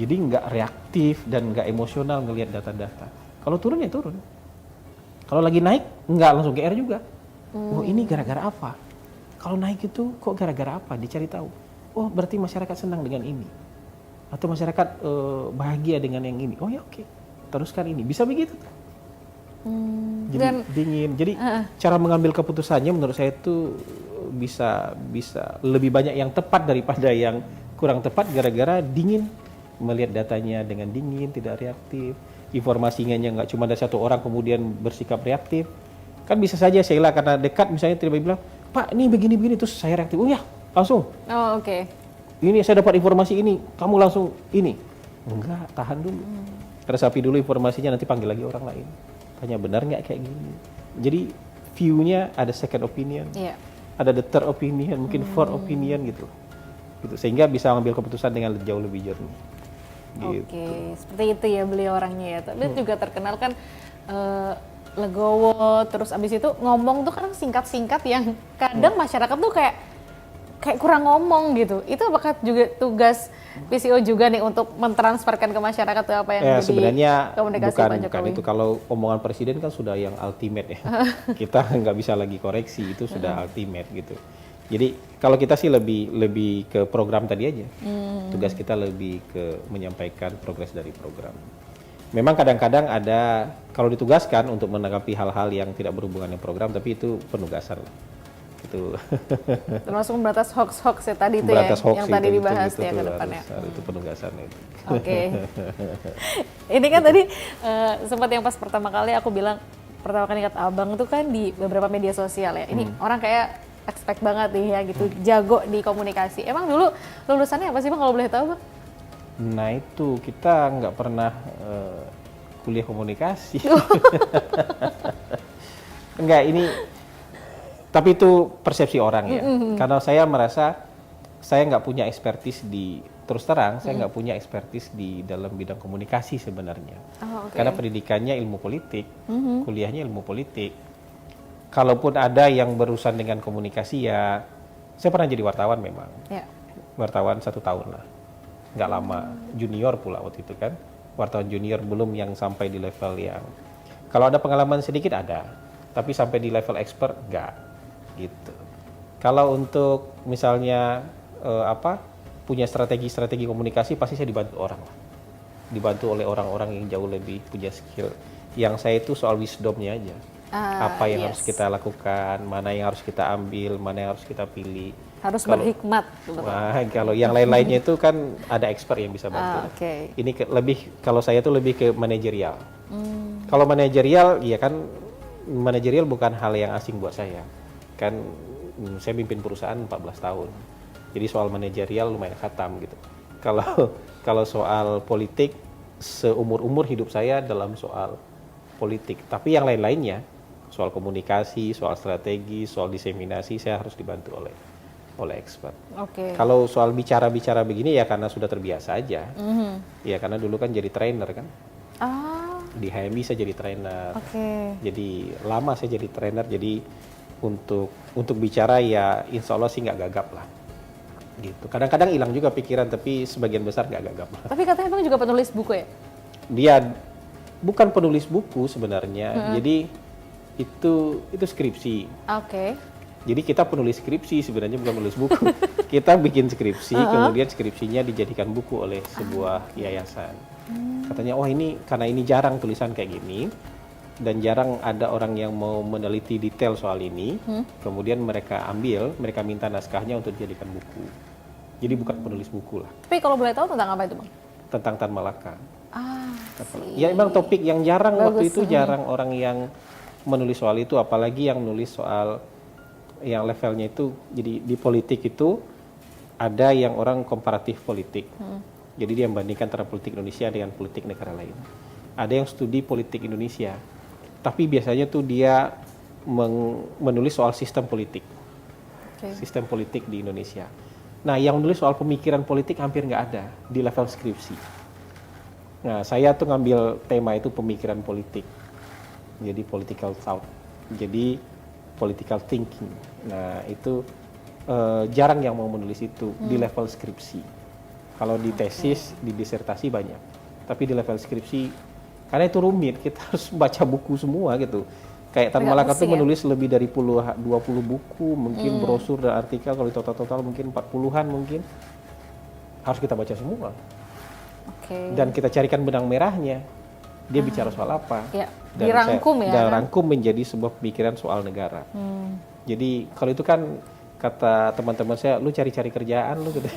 Speaker 2: Jadi enggak reaktif dan enggak emosional ngelihat data-data. Kalau turun ya turun, kalau lagi naik enggak langsung GR juga. Oh ini gara-gara apa? Kalau naik itu kok gara-gara apa? Dicari tahu. Oh berarti masyarakat senang dengan ini, atau masyarakat bahagia dengan yang ini. Oh ya oke, teruskan ini. Bisa begitu. Jadi dingin. Jadi cara mengambil keputusannya menurut saya itu bisa lebih banyak yang tepat daripada yang kurang tepat gara-gara dingin, melihat datanya dengan dingin, tidak reaktif. Informasinya nggak cuma ada satu orang kemudian bersikap reaktif. Kan bisa saja Sheila karena dekat misalnya tiba-tiba bilang, "Pak, ini begini-begini," terus saya reaktif. "Oh ya, langsung."
Speaker 3: Oh, oke.
Speaker 2: "Ini saya dapat informasi ini, kamu langsung ini." Enggak, tahan dulu. Resapi dulu informasinya, nanti panggil lagi orang lain. Tanya benar nggak kayak gini. Jadi view-nya ada second opinion, ada the third opinion, mungkin fourth opinion gitu. Sehingga bisa mengambil keputusan dengan jauh lebih jernih. gitu.
Speaker 3: Oke, seperti itu ya beliau orangnya ya. Tapi juga terkenal kan legowo, terus abis itu ngomong tuh kadang singkat-singkat yang kadang masyarakat tuh kayak kurang ngomong gitu. Itu apakah juga tugas PCO juga nih untuk mentransferkan ke masyarakat tuh apa yang
Speaker 2: sebenarnya
Speaker 3: komunikasi
Speaker 2: bukan
Speaker 3: Pak Jokowi?
Speaker 2: itu. Kalau omongan presiden kan sudah yang ultimate ya. Kita nggak bisa lagi koreksi, itu sudah ultimate gitu. Jadi kalau kita sih lebih ke program tadi aja. Tugas kita lebih ke menyampaikan progres dari program. Memang kadang-kadang ada kalau ditugaskan untuk menanggapi hal-hal yang tidak berhubungan dengan program, tapi itu penugasan lah. Itu
Speaker 3: Termasuk memberantas hoax-hoax ya tadi itu
Speaker 2: memberantas
Speaker 3: ya,
Speaker 2: hoax
Speaker 3: yang tadi
Speaker 2: itu,
Speaker 3: dibahas
Speaker 2: itu
Speaker 3: ya ke
Speaker 2: tuh
Speaker 3: depannya.
Speaker 2: itu penugasan itu.
Speaker 3: Oke. Ini kan tadi sempat yang pas pertama kali aku bilang, pertama kali ingat abang tuh kan di beberapa media sosial ya. Ini orang kayak expect banget nih ya gitu, jago di komunikasi. Emang dulu lulusannya apa sih Bang kalau boleh tahu Bang?
Speaker 2: Nah itu kita nggak pernah kuliah komunikasi. Enggak, ini tapi itu persepsi orang ya. Karena saya merasa saya nggak punya expertise terus terang saya nggak punya expertise di dalam bidang komunikasi sebenarnya.
Speaker 3: Oh, okay.
Speaker 2: Karena pendidikannya ilmu politik, kuliahnya ilmu politik. Kalaupun ada yang berurusan dengan komunikasi ya, saya pernah jadi wartawan memang.
Speaker 3: Ya.
Speaker 2: Wartawan 1 tahun lah, nggak lama, junior pula waktu itu kan, wartawan junior, belum yang sampai di level yang, kalau ada pengalaman sedikit ada, tapi sampai di level expert nggak, gitu. Kalau untuk misalnya punya strategi komunikasi, pasti saya dibantu orang lah, dibantu oleh orang-orang yang jauh lebih punya skill. Yang saya itu soal wisdomnya aja, apa yang harus kita lakukan, mana yang harus kita ambil, mana yang harus kita pilih.
Speaker 3: Harus berhikmat.
Speaker 2: Wah, kalau yang lain-lainnya itu kan ada expert yang bisa bantu.
Speaker 3: Okay.
Speaker 2: Ini kalau saya tuh lebih ke manajerial. Kalau manajerial, ya kan manajerial bukan hal yang asing buat saya. Kan saya pimpin perusahaan 14 tahun. Jadi soal manajerial lumayan khatam gitu. Kalau soal politik, seumur-umur hidup saya dalam soal politik. Tapi yang lain-lainnya, soal komunikasi, soal strategi, soal diseminasi, saya harus dibantu oleh expert.
Speaker 3: Okay.
Speaker 2: Kalau soal bicara-bicara begini ya karena sudah terbiasa aja. Ya karena dulu kan jadi trainer kan. Di HMI saya jadi trainer.
Speaker 3: Okay.
Speaker 2: Jadi lama saya jadi trainer. Jadi untuk bicara ya insya Allah sih nggak gagap lah. Gitu. Kadang-kadang hilang juga pikiran tapi sebagian besar nggak gagap.
Speaker 3: Tapi katanya Bang juga penulis buku ya?
Speaker 2: Dia bukan penulis buku sebenarnya. Jadi itu skripsi.
Speaker 3: Oke.
Speaker 2: Jadi kita penulis skripsi sebenarnya, bukan penulis buku. Kita bikin skripsi, kemudian skripsinya dijadikan buku oleh sebuah yayasan. Katanya, oh ini karena ini jarang tulisan kayak gini, dan jarang ada orang yang mau meneliti detail soal ini, kemudian mereka minta naskahnya untuk dijadikan buku. Jadi bukan penulis buku lah.
Speaker 3: Tapi kalau boleh tahu tentang apa itu Bang?
Speaker 2: Tentang Tan Malaka.
Speaker 3: Sih.
Speaker 2: Ya emang topik yang jarang
Speaker 3: Bagus.
Speaker 2: waktu itu, jarang orang yang menulis soal itu, apalagi yang nulis soal yang levelnya itu. Jadi di politik itu ada yang orang komparatif politik. Jadi dia membandingkan antara politik Indonesia dengan politik negara lain. Ada yang studi politik Indonesia. Tapi biasanya tuh dia menulis soal sistem politik. Sistem politik di Indonesia. Nah, yang menulis soal pemikiran politik hampir nggak ada di level skripsi. Nah, saya tuh ngambil tema itu pemikiran politik. Jadi political thought. Jadi political thinking. Nah, itu jarang yang mau menulis itu di level skripsi. Kalau di tesis, di disertasi banyak. Tapi di level skripsi, karena itu rumit, kita harus baca buku semua gitu. Kayak Tan Malaka tuh menulis lebih dari 20 buku, mungkin brosur dan artikel, kalau total mungkin 40-an mungkin. Harus kita baca semua. Dan kita carikan benang merahnya. Dia bicara soal apa?
Speaker 3: Ya, dirangkum
Speaker 2: dan rangkum menjadi sebuah pemikiran soal negara. Jadi kalau itu kan kata teman-teman saya, lu cari-cari kerjaan lu gitu.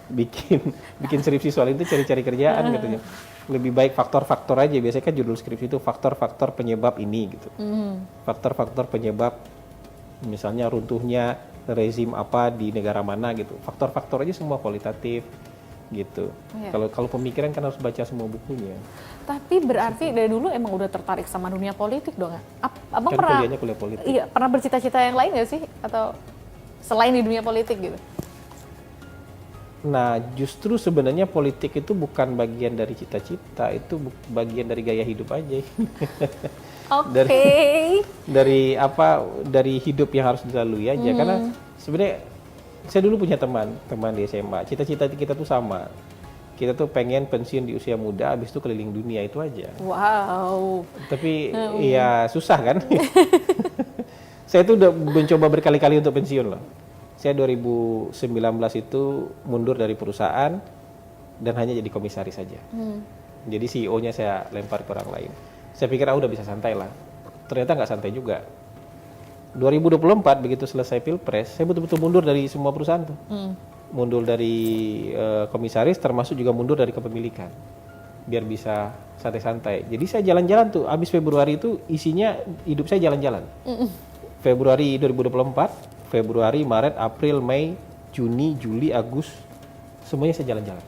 Speaker 2: bikin skripsi soal itu cari-cari kerjaan katanya. Lebih baik faktor-faktor aja. Biasanya kan judul skripsi itu faktor-faktor penyebab ini gitu. Faktor-faktor penyebab misalnya runtuhnya rezim apa di negara mana gitu. Faktor-faktor aja semua kualitatif gitu. Kalau pemikiran kan harus baca semua bukunya.
Speaker 3: Tapi berarti dari dulu emang udah tertarik sama dunia politik dong ya? Abang
Speaker 2: kan kuliahnya kuliah politik.
Speaker 3: Iya, pernah bercita-cita yang lain nggak sih? Atau selain di dunia politik gitu?
Speaker 2: Nah, justru sebenarnya politik itu bukan bagian dari cita-cita, itu bagian dari gaya hidup aja.
Speaker 3: Oke.
Speaker 2: Dari hidup yang harus dilalui aja. Karena sebenarnya saya dulu punya teman di SMA, cita-cita kita tuh sama. Kita tuh pengen pensiun di usia muda, habis itu keliling dunia, itu aja.
Speaker 3: Wow.
Speaker 2: Tapi ya susah kan. Saya tuh udah mencoba berkali-kali untuk pensiun loh. Saya 2019 itu mundur dari perusahaan dan hanya jadi komisaris saja. Jadi CEO-nya saya lempar ke orang lain. Saya pikir udah bisa santai lah. Ternyata nggak santai juga. 2024 begitu selesai Pilpres, saya betul-betul mundur dari semua perusahaan tuh. Mundur dari komisaris, termasuk juga mundur dari kepemilikan. Biar bisa santai-santai. Jadi saya jalan-jalan tuh. Habis Februari itu isinya hidup saya jalan-jalan. Februari 2024, Februari, Maret, April, Mei, Juni, Juli, Agustus, semuanya saya jalan-jalan.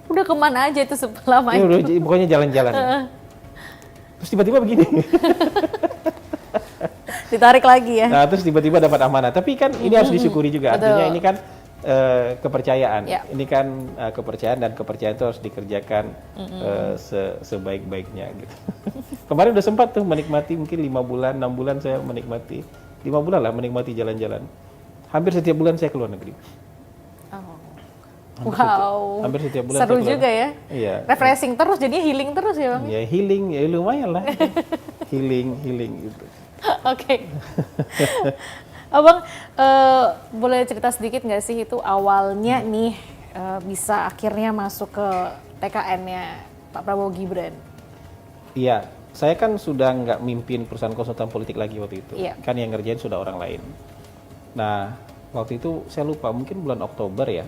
Speaker 3: Udah kemana aja itu selama
Speaker 2: Ya,
Speaker 3: itu?
Speaker 2: pokoknya jalan-jalan. Terus tiba-tiba begini.
Speaker 3: Ditarik lagi ya?
Speaker 2: Nah, terus tiba-tiba dapat amanah. Tapi kan ini harus disyukuri juga.
Speaker 3: Betul.
Speaker 2: Artinya ini kan kepercayaan.
Speaker 3: Ya.
Speaker 2: Ini kan kepercayaan, dan kepercayaan itu harus dikerjakan sebaik-baiknya gitu. Kemarin udah sempat tuh menikmati, mungkin 5 bulan, 6 bulan saya menikmati. 5 bulan lah menikmati jalan-jalan. Hampir setiap bulan saya keluar negeri.
Speaker 3: Wow.
Speaker 2: Hampir setiap bulan
Speaker 3: Seru
Speaker 2: saya keluar.
Speaker 3: juga ya?
Speaker 2: Iya.
Speaker 3: Refreshing terus, jadinya healing terus ya Bang?
Speaker 2: Ya healing, ya lumayan lah. healing gitu.
Speaker 3: Oke. Abang, boleh cerita sedikit nggak sih itu awalnya nih bisa akhirnya masuk ke TKN-nya Pak Prabowo Gibran?
Speaker 2: Iya, saya kan sudah nggak mimpin perusahaan konsultan politik lagi waktu itu.
Speaker 3: Iya.
Speaker 2: Kan yang ngerjain sudah orang lain. Nah, waktu itu saya lupa, mungkin bulan Oktober ya,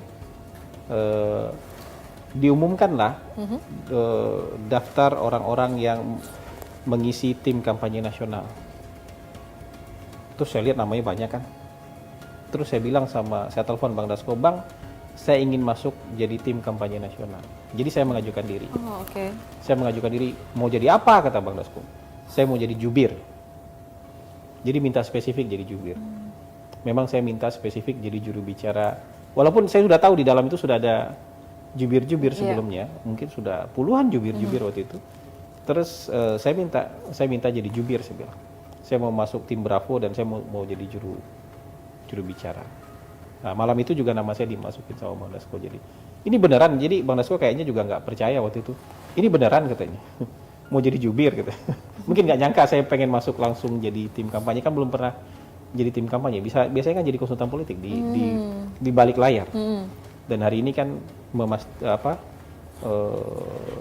Speaker 2: diumumkanlah daftar orang-orang yang mengisi tim kampanye nasional. Terus saya lihat namanya banyak kan. Terus saya bilang saya telepon Bang Dasko, Bang, saya ingin masuk jadi tim kampanye nasional. Jadi saya mengajukan diri.
Speaker 3: Oh, oke.
Speaker 2: Saya mengajukan diri, mau jadi apa, kata Bang Dasko. Saya mau jadi jubir. Jadi minta spesifik jadi jubir. Memang saya minta spesifik jadi juru bicara. Walaupun saya sudah tahu di dalam itu sudah ada jubir-jubir sebelumnya. Mungkin sudah puluhan jubir-jubir waktu itu. Terus saya minta jadi jubir, saya bilang. Saya mau masuk tim Bravo dan saya mau jadi juru bicara. Nah, malam itu juga nama saya dimasukin sama Bang Dasko. Jadi ini beneran. Jadi Bang Dasko kayaknya juga nggak percaya waktu itu. Ini beneran katanya. Mau jadi jubir gitu. Mungkin nggak nyangka saya pengen masuk langsung jadi tim kampanye, kan belum pernah jadi tim kampanye. Biasanya kan jadi konsultan politik di balik layar. Dan hari ini kan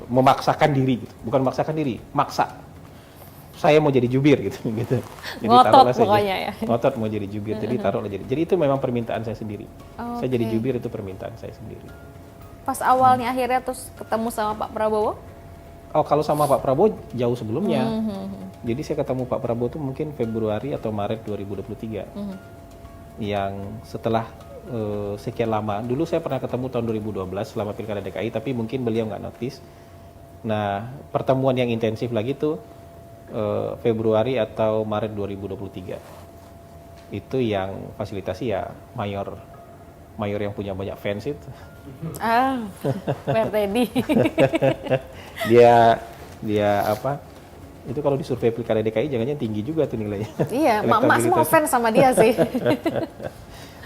Speaker 2: memaksakan diri gitu. Bukan memaksakan diri, maksa. Saya mau jadi jubir gitu. Jadi
Speaker 3: Ngotot pokoknya ya.
Speaker 2: Ngotot mau jadi jubir, jadi taruhlah jadi. Jadi itu memang permintaan saya sendiri. Saya jadi jubir itu permintaan saya sendiri.
Speaker 3: Pas awalnya akhirnya terus ketemu sama Pak Prabowo?
Speaker 2: Oh, kalau sama Pak Prabowo jauh sebelumnya. Jadi saya ketemu Pak Prabowo itu mungkin Februari atau Maret 2023. Yang setelah sekian lama. Dulu saya pernah ketemu tahun 2012 selama Pilkada DKI, tapi mungkin beliau nggak notice. Nah, pertemuan yang intensif lagi tuh Februari atau Maret 2023. Itu yang fasilitasi ya mayor yang punya banyak fans itu.
Speaker 3: Mayor Teddy.
Speaker 2: dia apa? Itu kalau di survei Pilkada DKI jangan-jangan tinggi juga tuh nilainya.
Speaker 3: Iya, mak semua fans sama dia sih.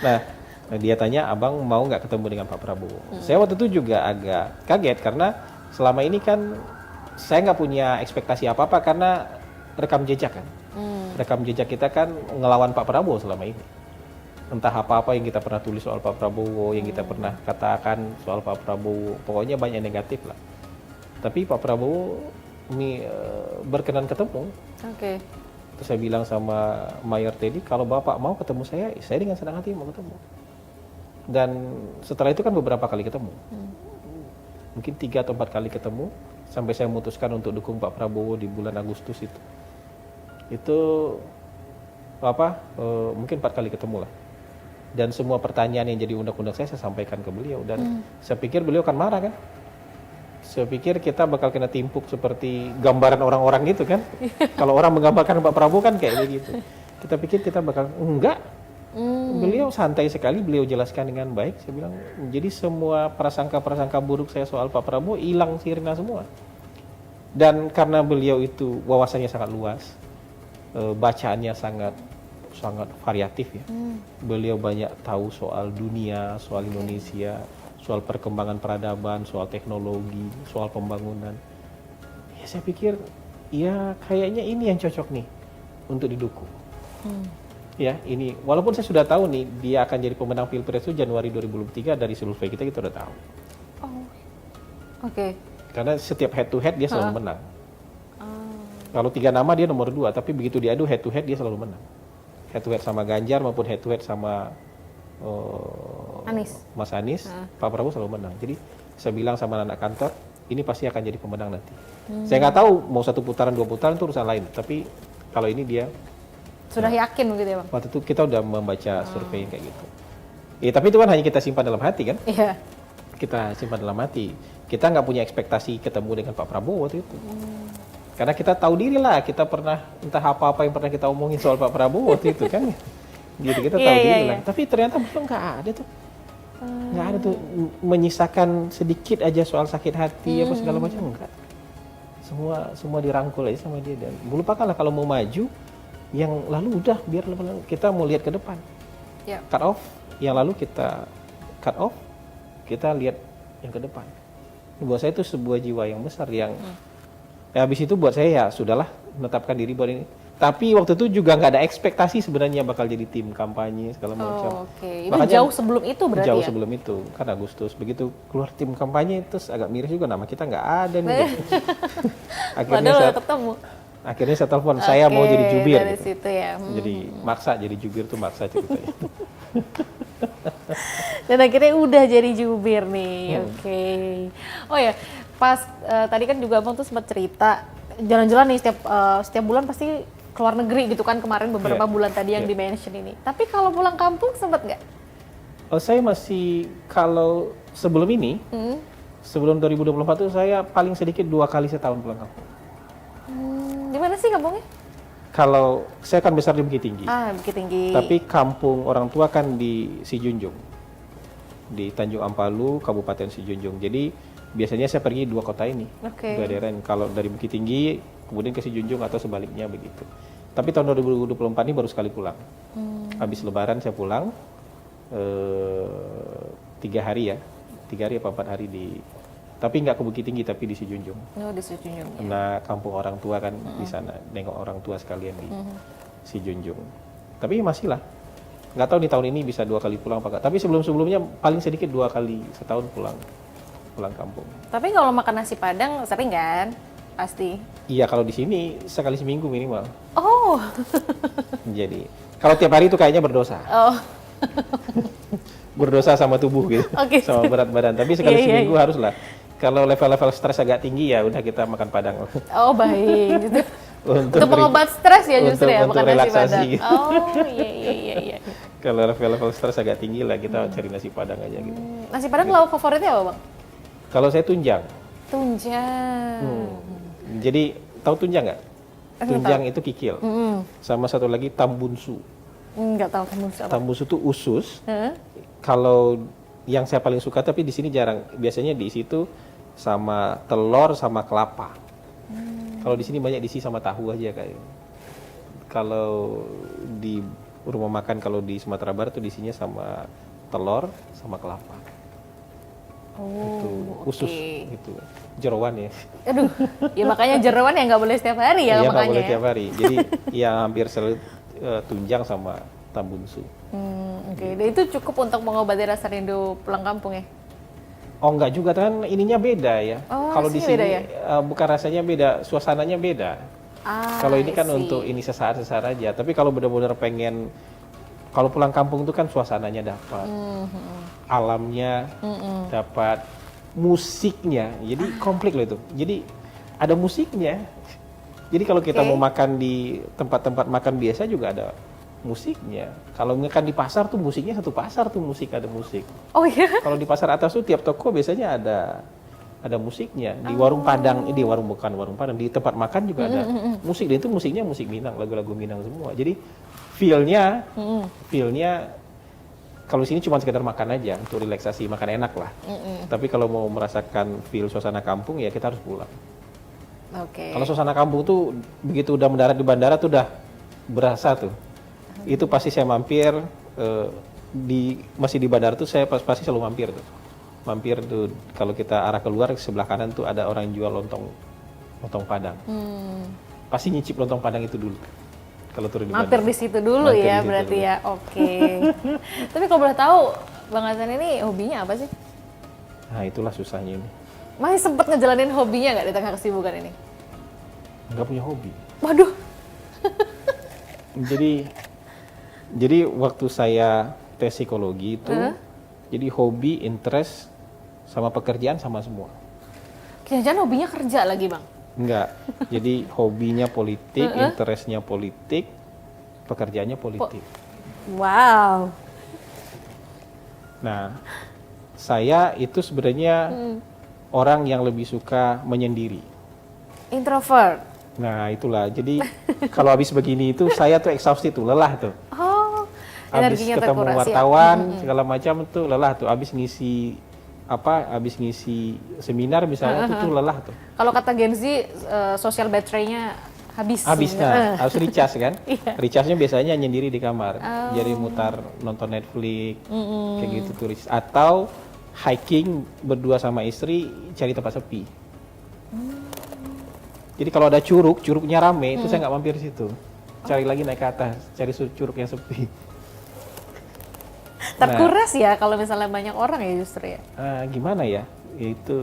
Speaker 2: Nah, dia tanya, Abang mau nggak ketemu dengan Pak Prabowo? Saya waktu itu juga agak kaget karena selama ini kan saya nggak punya ekspektasi apa-apa karena rekam jejak kan. Rekam jejak kita kan ngelawan Pak Prabowo selama ini. Entah apa-apa yang kita pernah tulis soal Pak Prabowo, yang kita pernah katakan soal Pak Prabowo, pokoknya banyak negatif lah. Tapi Pak Prabowo ini berkenan ketemu.
Speaker 3: Oke.
Speaker 2: Terus saya bilang sama Mayor Teddy, kalau Bapak mau ketemu saya dengan senang hati mau ketemu. Dan setelah itu kan beberapa kali ketemu. Mungkin 3 atau 4 kali ketemu, sampai saya memutuskan untuk dukung Pak Prabowo di bulan Agustus itu. Itu mungkin 4 kali ketemu lah. Dan semua pertanyaan yang jadi undang-undang saya sampaikan ke beliau. Dan saya pikir beliau akan marah kan. Saya pikir kita bakal kena timpuk seperti gambaran orang-orang gitu kan. Kalau orang menggambarkan Pak Prabowo kan kayak begitu. Kita pikir kita bakal, enggak. Beliau santai sekali, beliau jelaskan dengan baik. Saya bilang, jadi semua prasangka-prasangka buruk saya soal Pak Prabowo hilang sirna semua. Dan karena beliau itu wawasannya sangat luas, bacaannya sangat variatif ya. Beliau banyak tahu soal dunia, soal Indonesia, soal perkembangan peradaban, soal teknologi, soal pembangunan. Ya saya pikir, ya kayaknya ini yang cocok nih untuk didukung. Ya, ini walaupun saya sudah tahu nih dia akan jadi pemenang Pilpres itu Januari 2023 dari survei kita udah tahu.
Speaker 3: Oh. Oke.
Speaker 2: Karena setiap head to head dia selalu menang. Kalau 3 nama dia nomor 2, tapi begitu diadu head to head dia selalu menang. Head to head sama Ganjar maupun head to head sama Mas Anies, Pak Prabowo selalu menang. Jadi saya bilang sama anak kantor, ini pasti akan jadi pemenang nanti. Saya nggak tahu mau 1 putaran 2 putaran itu urusan lain, tapi kalau ini dia
Speaker 3: Sudah yakin begitu ya Bang?
Speaker 2: waktu itu kita udah membaca survei kayak gitu. Tapi itu kan hanya kita simpan dalam hati kan?
Speaker 3: Iya.
Speaker 2: Kita simpan dalam hati. Kita nggak punya ekspektasi ketemu dengan Pak Prabowo waktu itu. Karena kita tahu diri lah, kita pernah entah apa-apa yang pernah kita omongin soal Pak Prabowo waktu itu kan. Jadi kita tahu diri lah. Tapi ternyata belum nggak ada tuh. Nggak ada tuh menyisakan sedikit aja soal sakit hati apa segala macam, enggak. Semua dirangkul aja sama dia dan melupakanlah kalau mau maju yang lalu udah biar kita mau lihat ke depan. Cut off yang lalu kita cut off, kita lihat yang ke depan. Buat saya itu sebuah jiwa yang besar yang habis itu buat saya ya sudahlah menetapkan diri buat ini. Tapi waktu itu juga nggak ada ekspektasi sebenarnya bakal jadi tim kampanye segala macam.
Speaker 3: Oke. Itu jauh sebelum itu berarti
Speaker 2: jauh
Speaker 3: ya?
Speaker 2: sebelum itu, kan Agustus. Begitu keluar tim kampanye terus agak miris juga nama kita nggak ada nih. Akhirnya saya telepon, saya mau jadi jubir.
Speaker 3: Dari
Speaker 2: gitu.
Speaker 3: situ ya.
Speaker 2: Jadi maksa jadi jubir tuh maksa ceritanya.
Speaker 3: Dan akhirnya udah jadi jubir nih. Oke. Oh ya, pas tadi kan juga Abang tuh sempat cerita jalan-jalan nih setiap bulan pasti keluar negeri gitu kan kemarin beberapa bulan tadi yang di-mention ini. Tapi kalau pulang kampung sempat nggak?
Speaker 2: Saya masih kalau sebelum ini, sebelum 2024 tuh saya paling sedikit 2 kali setahun pulang kampung.
Speaker 3: Di mana sih kampungnya?
Speaker 2: Kalau saya kan besar di Bukit Tinggi.
Speaker 3: Bukit Tinggi.
Speaker 2: Tapi kampung orang tua kan di Sijunjung. Di Tanjung Ampalu, Kabupaten Sijunjung. Jadi biasanya saya pergi 2 kota ini. Dua daerah ini. Kalau dari Bukit Tinggi, kemudian ke Sijunjung atau sebaliknya begitu. Tapi tahun 2024 ini baru sekali pulang. Habis Lebaran saya pulang 3 hari ya. 3 hari apa 4 hari di... Tapi nggak ke Bukit Tinggi, tapi di Sijunjung.
Speaker 3: Oh, di Sijunjung.
Speaker 2: Karena kampung orang tua kan di sana, nengok orang tua sekalian di Sijunjung. Tapi masih lah. Nggak tahu nih tahun ini bisa 2 kali pulang apa nggak. Tapi sebelumnya paling sedikit 2 kali setahun pulang kampung.
Speaker 3: Tapi kalau makan nasi Padang sering kan? Pasti.
Speaker 2: Iya, kalau di sini sekali seminggu minimal.
Speaker 3: Oh.
Speaker 2: Jadi kalau tiap hari itu kayaknya berdosa.
Speaker 3: Oh.
Speaker 2: Berdosa sama tubuh gitu, sama berat badan. Tapi sekali seminggu haruslah. Kalau level-level stres agak tinggi ya udah kita makan Padang.
Speaker 3: Oh baik. Gitu.
Speaker 2: untuk
Speaker 3: pengobat stres ya justru ya
Speaker 2: untuk
Speaker 3: makan nasi
Speaker 2: relaksasi
Speaker 3: Padang.
Speaker 2: gitu.
Speaker 3: Oh iya.
Speaker 2: Kalau level stres agak tinggi lah kita cari nasi Padang aja gitu.
Speaker 3: Nasi Padang lauk favoritnya apa Bang?
Speaker 2: Kalau saya tunjang.
Speaker 3: Tunjang.
Speaker 2: Jadi tahu tunjang nggak? Tunjang itu kikil. Sama satu lagi tambunsu.
Speaker 3: Nggak tahu tambunsu apa.
Speaker 2: Tambunsu itu usus. Kalau yang saya paling suka tapi di sini jarang. Biasanya di situ sama telur sama kelapa. Kalau di sini banyak diisi sama tahu aja kayak. Kalau di rumah makan kalau di Sumatera Barat tuh diisinya sama telur sama kelapa. Itu usus gitu. Jeroan ya.
Speaker 3: Aduh, ya makanya jeroan ya nggak boleh setiap hari ya
Speaker 2: iya,
Speaker 3: makanya. Iya nggak boleh
Speaker 2: tiap hari. Jadi ya hampir selalu tunjang sama tambunsu.
Speaker 3: Oke. Dan itu cukup untuk mengobati rasa rindu pulang kampung ya?
Speaker 2: Oh enggak juga kan ininya beda ya. Kalau di sini
Speaker 3: ya?
Speaker 2: Bukan rasanya beda, suasananya beda. Kalau ini kan untuk ini sesaat aja. Tapi kalau benar-benar pengen, kalau pulang kampung itu kan suasananya dapat, alamnya dapat, musiknya. Jadi komplit loh itu. Jadi ada musiknya. Jadi kalau kita mau makan di tempat-tempat makan biasa juga ada musiknya. Kalau makan di pasar tuh musiknya satu pasar tuh ada musik.
Speaker 3: Oh iya.
Speaker 2: Kalau di pasar atas tuh tiap toko biasanya ada musiknya. Di warung Padang, di warung bukan warung Padang, di tempat makan juga ada musik. Dan itu musiknya musik Minang, lagu-lagu Minang semua. Jadi feel-nya kalau sini cuma sekedar makan aja untuk relaksasi, makan enak lah. Tapi kalau mau merasakan feel suasana kampung ya kita harus pulang.
Speaker 3: Oke.
Speaker 2: Kalau suasana kampung tuh begitu udah mendarat di bandara tuh udah berasa tuh. Itu pasti saya mampir masih di bandara tuh saya pasti selalu mampir tuh. Mampir tuh kalau kita arah keluar sebelah kanan tuh ada orang jual lontong Padang. Pasti nyicip lontong Padang itu dulu. Kalau turun di
Speaker 3: Mampir
Speaker 2: bandara.
Speaker 3: di situ dulu
Speaker 2: Mampir
Speaker 3: ya
Speaker 2: di situ
Speaker 3: berarti
Speaker 2: dulu.
Speaker 3: ya. Oke. Tapi kalau boleh tahu Bang Hasan ini hobinya apa sih?
Speaker 2: Nah itulah susahnya ini.
Speaker 3: Masih sempat ngejalanin hobinya nggak di tengah kesibukan ini?
Speaker 2: Nggak punya hobi.
Speaker 3: Waduh.
Speaker 2: Jadi waktu saya tes psikologi itu, jadi hobi, interest, sama pekerjaan sama semua.
Speaker 3: Jangan-jangan hobinya kerja lagi Bang?
Speaker 2: Enggak. Jadi hobinya politik, interestnya politik, pekerjaannya politik.
Speaker 3: Wow.
Speaker 2: Nah, saya itu sebenarnya orang yang lebih suka menyendiri.
Speaker 3: Introvert.
Speaker 2: Nah, itulah. Jadi kalau habis begini itu saya tuh exhausted tuh, lelah tuh.
Speaker 3: Oh,
Speaker 2: Habis
Speaker 3: energinya
Speaker 2: ketemu
Speaker 3: terkuras ya.
Speaker 2: wartawan segala macam tuh lelah tuh. Habis ngisi seminar misalnya tuh lelah tuh.
Speaker 3: Kalau kata Gen Z, social battery-nya habis.
Speaker 2: Habisnya harus recharge kan?
Speaker 3: Iya.
Speaker 2: Recharge-nya biasanya nyendiri di kamar. Jadi mutar nonton Netflix kayak gitu tuh. Atau hiking berdua sama istri cari tempat sepi. Jadi kalau ada curugnya rame itu saya nggak mampir situ. Cari lagi naik ke atas, cari curug yang sepi.
Speaker 3: Terkuras ya kalau misalnya banyak orang ya justru ya.
Speaker 2: Gimana ya? Itu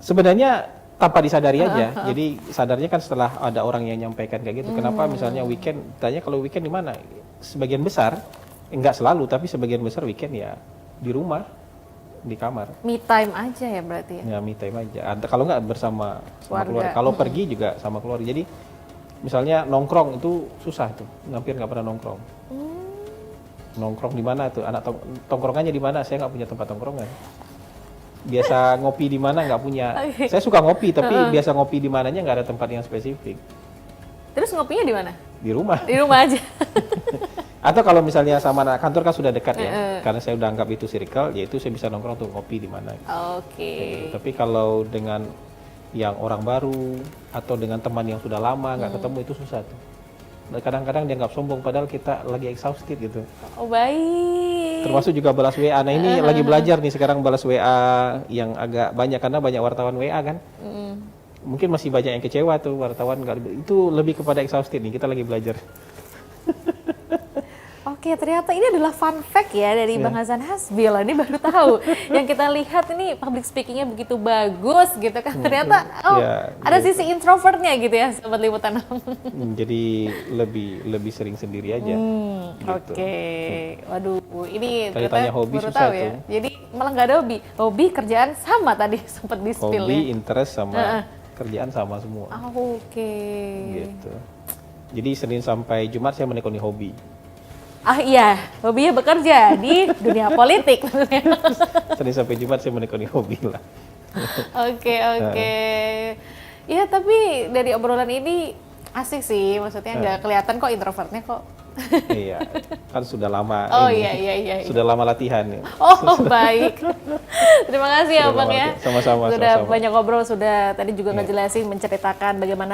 Speaker 2: sebenarnya tanpa disadari aja. Jadi sadarnya kan setelah ada orang yang nyampaikan kayak gitu. Kenapa misalnya weekend? Tanya kalau weekend di mana? Sebagian besar, enggak selalu, tapi sebagian besar weekend ya di rumah, di kamar.
Speaker 3: Me time aja ya berarti ya.
Speaker 2: Ya me time aja. Kalau nggak bersama keluarga. Kalau pergi juga sama keluarga. Jadi misalnya nongkrong itu susah tuh. Hampir nggak pernah nongkrong. Nongkrong di mana tuh? Tongkrongannya di mana? Saya nggak punya tempat tongkrongan. Biasa ngopi di mana nggak punya. Saya suka ngopi tapi biasa ngopi di mananya nggak ada tempat yang spesifik.
Speaker 3: Terus ngopinya di mana?
Speaker 2: Di rumah.
Speaker 3: Di rumah aja.
Speaker 2: Atau kalau misalnya sama anak kantor kan sudah dekat ya. Karena saya udah anggap itu circle, yaitu saya bisa nongkrong tuh ngopi di mana.
Speaker 3: Oke.
Speaker 2: Tapi kalau dengan yang orang baru atau dengan teman yang sudah lama nggak ketemu itu susah tuh. Dan kadang-kadang dianggap sombong padahal kita lagi exhausted gitu.
Speaker 3: Oh baik.
Speaker 2: Termasuk juga balas WA. Nah ini lagi belajar nih sekarang balas WA yang agak banyak karena banyak wartawan WA kan. Mungkin masih banyak yang kecewa tuh wartawan itu lebih kepada exhausted nih. Kita lagi belajar.
Speaker 3: Oke, ternyata ini adalah fun fact ya dari Bang Hasan Hasbi loh. Ini baru tahu. Yang kita lihat ini public speakingnya begitu bagus gitu kan. Ternyata ada sisi introvertnya gitu ya, Sobat Liputan.
Speaker 2: Jadi lebih sering sendiri aja. Gitu.
Speaker 3: Oke. Waduh, ini
Speaker 2: Tadi
Speaker 3: ternyata
Speaker 2: tanya hobi
Speaker 3: baru
Speaker 2: susah
Speaker 3: tahu ya.
Speaker 2: tuh.
Speaker 3: Jadi malah nggak ada hobi. Hobi kerjaan sama tadi sempat di-spill
Speaker 2: Hobi,
Speaker 3: ya.
Speaker 2: interest sama kerjaan sama semua.
Speaker 3: Oke.
Speaker 2: Gitu. Jadi Senin sampai Jumat saya menekuni hobi.
Speaker 3: Ah iya, hobinya bekerja di dunia politik.
Speaker 2: Senin sampai Jumat saya menekuni hobi lah.
Speaker 3: Oke. Ya tapi dari obrolan ini asik sih, maksudnya nggak kelihatan kok introvertnya kok.
Speaker 2: Iya, kan sudah lama.
Speaker 3: Oh
Speaker 2: ini.
Speaker 3: iya.
Speaker 2: Sudah lama latihan ya.
Speaker 3: Oh baik. Terima kasih ya
Speaker 2: Sudah
Speaker 3: Bang
Speaker 2: lama
Speaker 3: ya.
Speaker 2: latihan. Sama-sama.
Speaker 3: Sudah banyak ngobrol, sudah tadi juga ngejelasin, menceritakan bagaimana